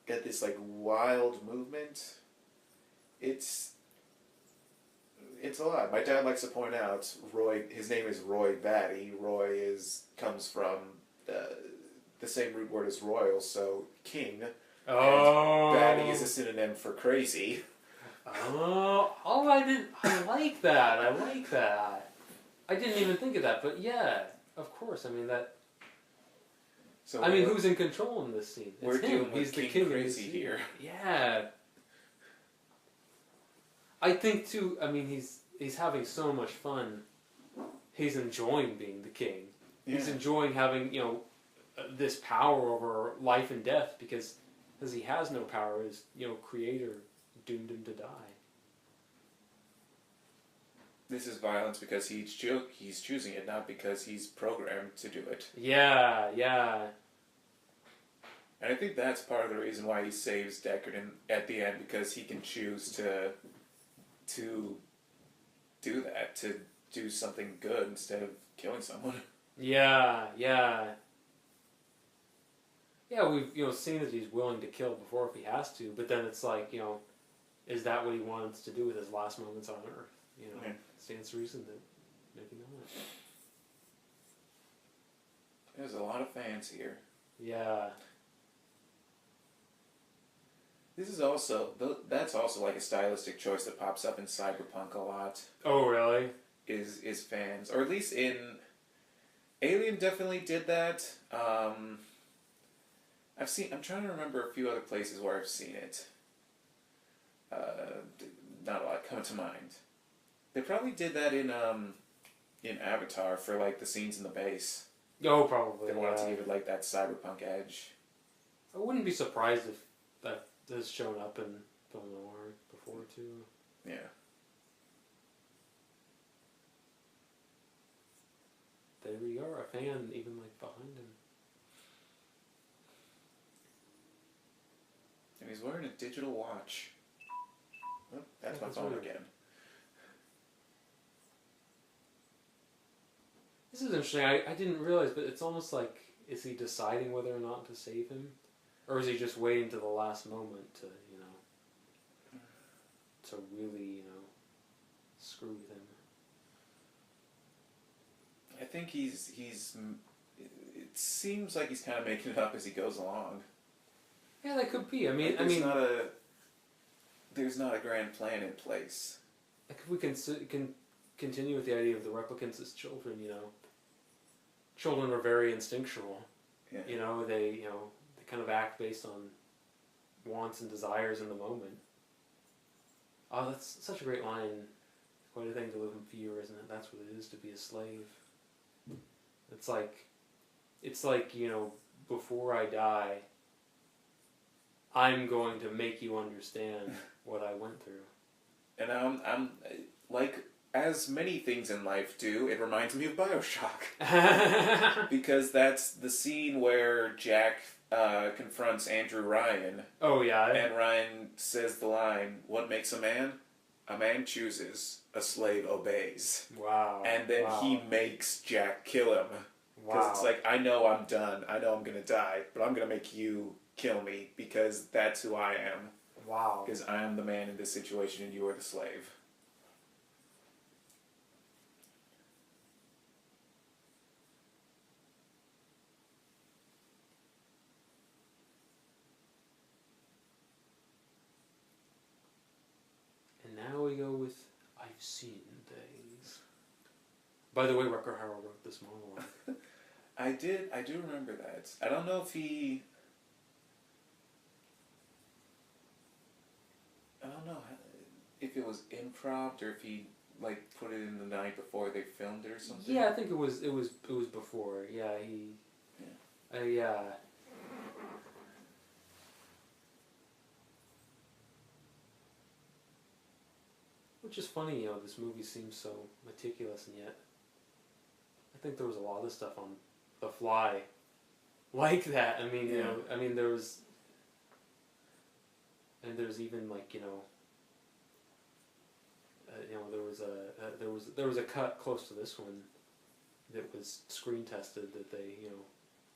got this like wild movement. It's a lot. My dad likes to point out Roy. His name is Roy Batty. Roy comes from the same root word as royal, so king. Oh. And batty is a synonym for crazy. Oh, I like that. I like that. I didn't even think of that, but yeah, of course. I mean that. So I mean, who's in control in this scene? We're it's him. dealing with He's the King king Crazy of here. Yeah. I think too. I mean, he's having so much fun. He's enjoying being the king. Yeah. He's enjoying having this power over life and death because he has no power. His creator doomed him to die. This is violence because he's choosing it, not because he's programmed to do it. Yeah, yeah. And I think that's part of the reason why he saves Deckard at the end, because he can choose to do that, to do something good instead of killing someone. Yeah, yeah. Yeah, we've seen that he's willing to kill before if he has to, but then it's like, is that what he wants to do with his last moments on Earth? Yeah. Stands to reason that maybe not. There's a lot of fans here. Yeah. This is also that's also like a stylistic choice that pops up in Cyberpunk a lot. Oh, really? Is fans, or at least in Alien definitely did that. I'm trying to remember a few other places where I've seen it. Not a lot come to mind. They probably did that in Avatar for like the scenes in the base. Oh, probably. They wanted to give it like that cyberpunk edge. I wouldn't be surprised if that has shown up in Film Noir before too. Yeah. There we are, a fan even like behind him. And he's wearing a digital watch. Oh, that's my phone again. This is interesting. I didn't realize, but it's almost like, is he deciding whether or not to save him? Or is he just waiting to the last moment to, to really, screw with him? I think he's it seems like he's kind of making it up as he goes along. Yeah, that could be. There's not a grand plan in place. Like if we can continue with the idea of the replicants as children, children are very instinctual. Yeah. They kind of act based on wants and desires in the moment. Oh, that's such a great line. Quite a thing to live in fear, isn't it? That's what it is to be a slave. It's like before I die, I'm going to make you understand what I went through. And I'm like, as many things in life do, it reminds me of BioShock. Because that's the scene where Jack confronts Andrew Ryan. Oh, yeah. And Ryan says the line, "What makes a man? A man chooses, a slave obeys." Wow. And then he makes Jack kill him. Because it's like, I know I'm done. I know I'm going to die. But I'm going to make you kill me because that's who I am. Wow. Because I am the man in this situation and you are the slave. And now we go with I've Seen Things. By the way, Rucker Howard wrote this monologue. I do remember that. I don't know if he... I don't know if it was improv or if he put it in the night before they filmed it or something. Yeah, I think it was before. Yeah, he. Yeah. Yeah. Which is funny, this movie seems so meticulous, and yet I think there was a lot of stuff on the fly like that. I mean, there was. And there's even there was a cut close to this one that was screen tested that they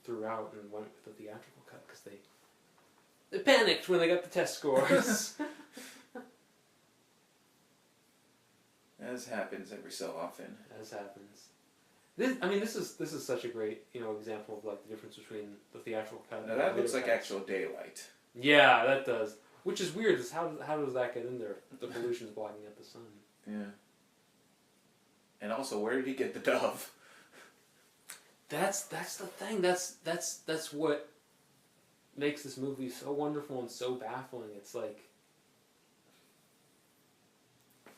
threw out and went with the theatrical cut because they panicked when they got the test scores. As happens every so often. As happens. This is such a great example of the difference between the theatrical cut. Now that looks like actual daylight. Yeah, that does. Which is weird. Is how does that get in there? The pollution's blocking out the sun. Yeah. And also, where did he get the dove? That's the thing. That's what makes this movie so wonderful and so baffling. It's like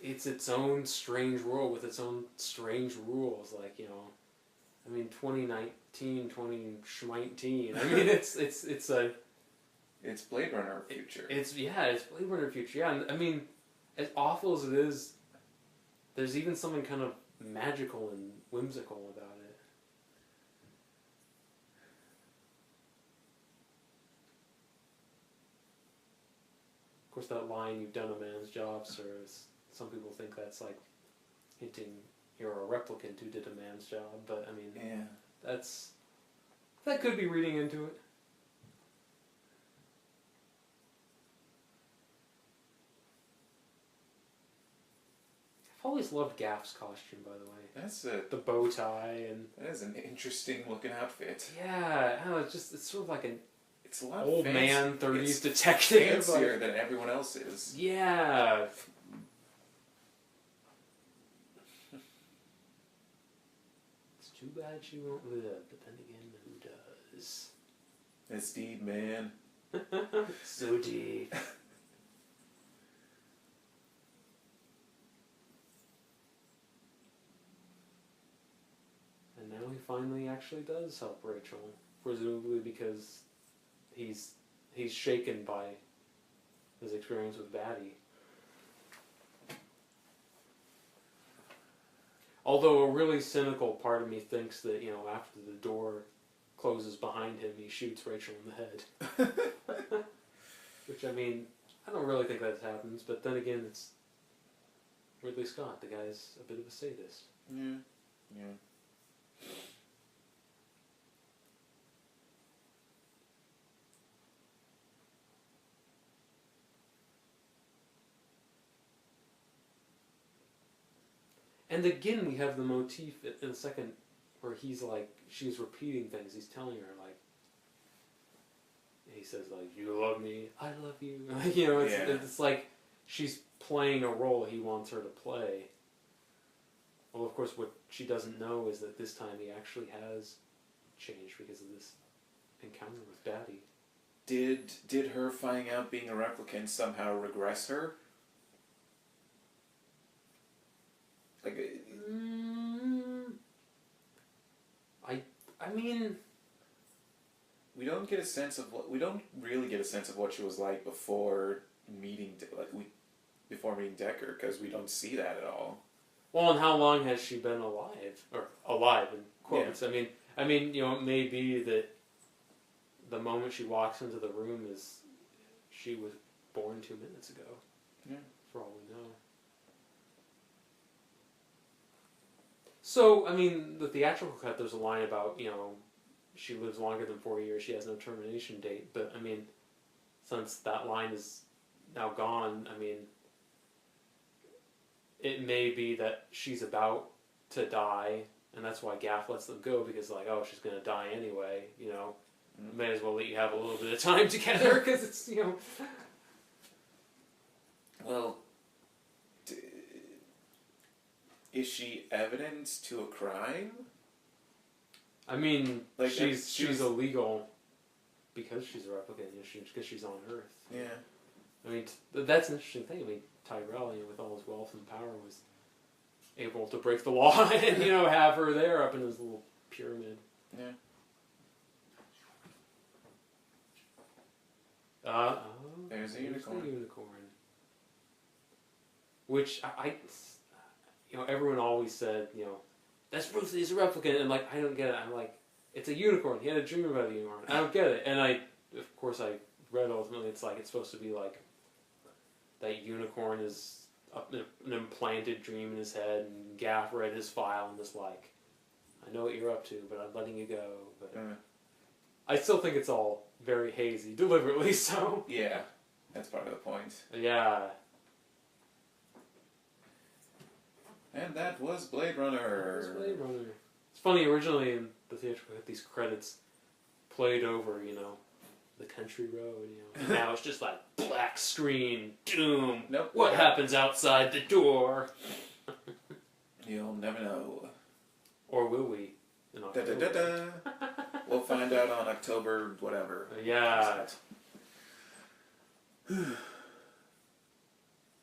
it's its own strange world with its own strange rules. Like, you know, I mean, 2019, 2019. I mean, it's a It's Blade Runner future. It's Blade Runner future. Yeah, and I mean, as awful as it is, there's even something kind of magical and whimsical about it. Of course, that line, "You've done a man's job, sir," some people think that's like hinting you're a replicant who did a man's job, but I mean, yeah, that could be reading into it. I've always loved Gaff's costume, by the way. The bow tie and that is an interesting looking outfit. Yeah, I don't know, it's sort of like an it's a lot old of man 30s detective. Fancier than everyone else's. Yeah. It's too bad she won't live, but then again, who does? It's deep, man. So deep. And now he finally actually does help Rachel, presumably because he's shaken by his experience with Batty. Although a really cynical part of me thinks that, you know, after the door closes behind him, he shoots Rachel in the head. Which, I mean, I don't really think that happens, but then again, it's Ridley Scott. The guy's a bit of a sadist. Yeah. Yeah. And again, we have the motif in a second where he's like, she's repeating things. He's telling her, like, he says, like, "You love me, I love you." You know, it's like she's playing a role he wants her to play. Well, of course, what she doesn't know is that this time he actually has changed because of this encounter with Batty. Did her finding out being a replicant somehow regress her? Like, I mean, we don't really get a sense of what she was like before meeting Decker, because we don't see that at all. Well, and how long has she been alive, or alive in quotes? Yeah. I mean, you know, it may be that the moment she walks into the room is she was born 2 minutes ago. Yeah, for all we know. So, I mean, the theatrical cut, there's a line about, you know, she lives longer than 4 years, she has no termination date. But, I mean, since that line is now gone, I mean, it may be that she's about to die, and that's why Gaff lets them go, because, like, oh, she's going to die anyway, you know. May as well let you have a little bit of time together, because it's, you know. Well, is she evidence to a crime? I mean, like, she's illegal because she's a replicant, because she's on Earth. Yeah. I mean, that's an interesting thing. I mean, Tyrell, you know, with all his wealth and power, was able to break the law and, you know, have her there up in his little pyramid. Yeah. There's a unicorn. There's the unicorn. Which I you know, everyone always said, you know, that's proof that he's a replicant, and, like, I don't get it. I'm like, it's a unicorn. He had a dream about a unicorn. I don't get it. And of course, I read ultimately it's like, it's supposed to be like, that unicorn is an implanted dream in his head, and Gaff read his file and was like, I know what you're up to, but I'm letting you go. But I still think it's all very hazy, deliberately so. Yeah, that's part of the point. Yeah. And that was Blade Runner. It's funny, originally in the theatrical, these credits played over, you know, the country road, you know. And now it's just like black screen, doom. Nope. What happens outside the door? You'll never know. Or will we? In October? We'll find out on October whatever. Yeah.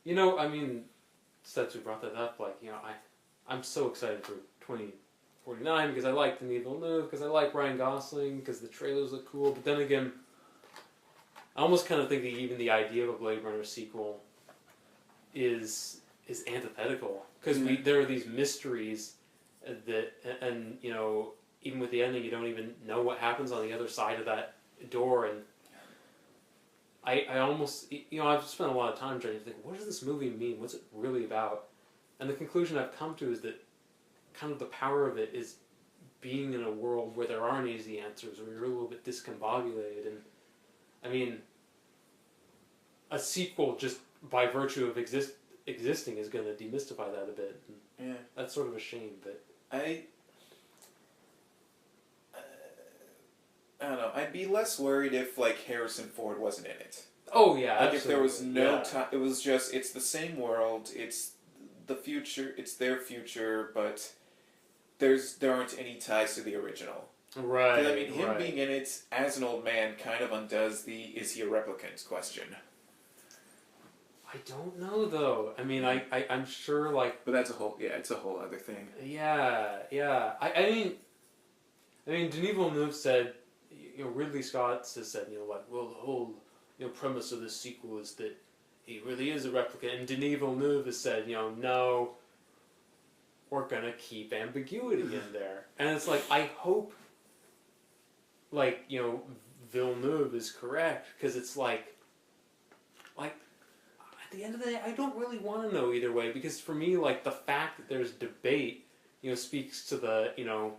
You know, I mean, since we brought that up, like, you know, I'm so excited for 2049 because I like Denis Villeneuve, because I like Ryan Gosling, because the trailers look cool. But then again, I almost kind of think that even the idea of a Blade Runner sequel is antithetical, because there are these mysteries that, and you know, even with the ending, you don't even know what happens on the other side of that door, and I almost, you know, I've spent a lot of time trying to think, what does this movie mean? What's it really about? And the conclusion I've come to is that kind of the power of it is being in a world where there aren't easy answers, where you're a little bit discombobulated. And I mean, a sequel just by virtue of existing is going to demystify that a bit. And yeah, that's sort of a shame. But I don't know. I'd be less worried if like Harrison Ford wasn't in it. Oh yeah, like absolutely. If there was no time, it was just it's the same world. It's the future. It's their future, but there aren't any ties to the original. Right. I mean, him being in it as an old man kind of undoes the "is he a replicant?" question. I don't know though. I mean, I'm sure like. But that's it's a whole other thing. Yeah. I mean, Denis Villeneuve said, you know, Ridley Scott has said, you know, what, well, the whole, you know, premise of this sequel is that he really is a replicant, and Denis Villeneuve has said, you know, no, we're gonna keep ambiguity in there, and it's like, I hope, like, you know, Villeneuve is correct, because it's like, at the end of the day, I don't really want to know either way, because for me, like, the fact that there's debate, you know, speaks to the, you know,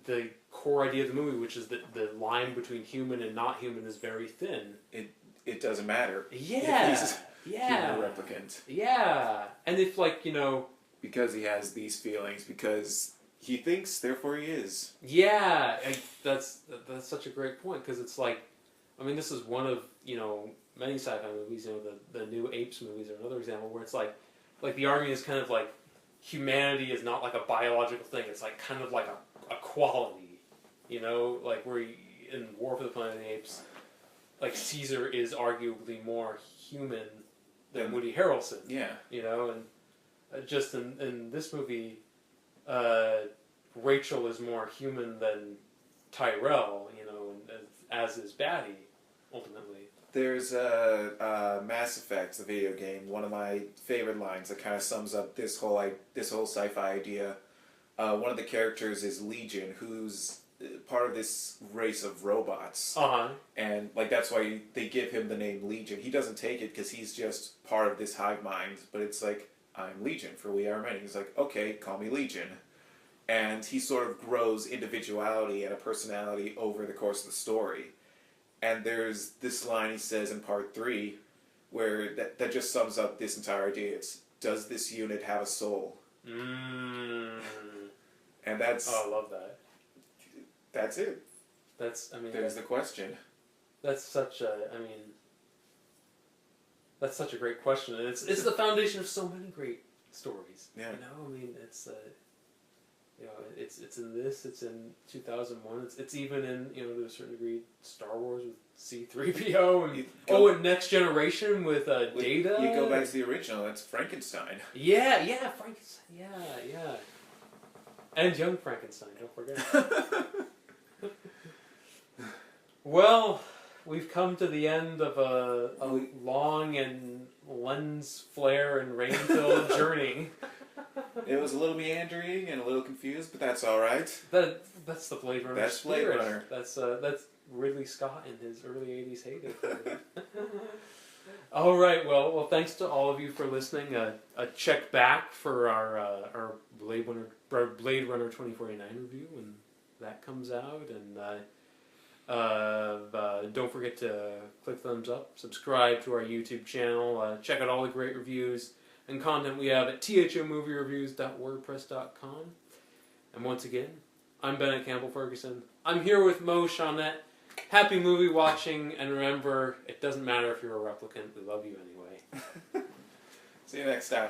the core idea of the movie, which is that the line between human and not human is very thin. It doesn't matter. Yeah. If he's human or replicant. Yeah. And if, like, you know... Because he has these feelings, because he thinks, therefore he is. Yeah. That's such a great point, because it's like, I mean, this is one of, you know, many sci-fi movies, you know, the new Apes movies are another example, where it's like the argument is kind of like, humanity is not like a biological thing, it's like kind of like a quality, you know, like where in War for the Planet of the Apes, like Caesar is arguably more human than Woody Harrelson. Yeah. You know, and just in this movie, Rachel is more human than Tyrell, you know, and as is Batty, ultimately. There's Mass Effect, the video game. One of my favorite lines that kind of sums up this whole sci-fi idea. One of the characters is Legion, who's part of this race of robots. And like that's why they give him the name Legion. He doesn't take it because he's just part of this hive mind. But it's like, I'm Legion, for we are many. He's like, okay, call me Legion. And he sort of grows individuality and a personality over the course of the story. And there's this line he says in part 3 where that just sums up this entire idea. It's, does this unit have a soul? And that's... Oh, I love that. That's it. That's, I mean... There's the question. That's such a, I mean... That's such a great question. And it's the foundation of so many great stories. Yeah. You know, I mean, it's... you know, it's in this, it's in 2001, it's even in, you know, to a certain degree, Star Wars with C-3PO, and Next Generation with Data. You go back to the original, that's Frankenstein. Yeah, Frankenstein, yeah. And Young Frankenstein, don't forget. Well, we've come to the end of a long and lens flare and rain-filled journey. It was a little meandering and a little confused, but that's all right. That's the Blade Runner spirit. Blade Runner. That's Ridley Scott in his early 80s heyday. All right, well, thanks to all of you for listening. A check back for our Blade Runner 2049 review when that comes out, and don't forget to click thumbs up, subscribe to our YouTube channel, check out all the great reviews and content we have at thomoviereviews.wordpress.com. And once again, I'm Bennett Campbell Ferguson. I'm here with Shaunette. Happy movie watching, and remember, it doesn't matter if you're a replicant. We love you anyway. See you next time.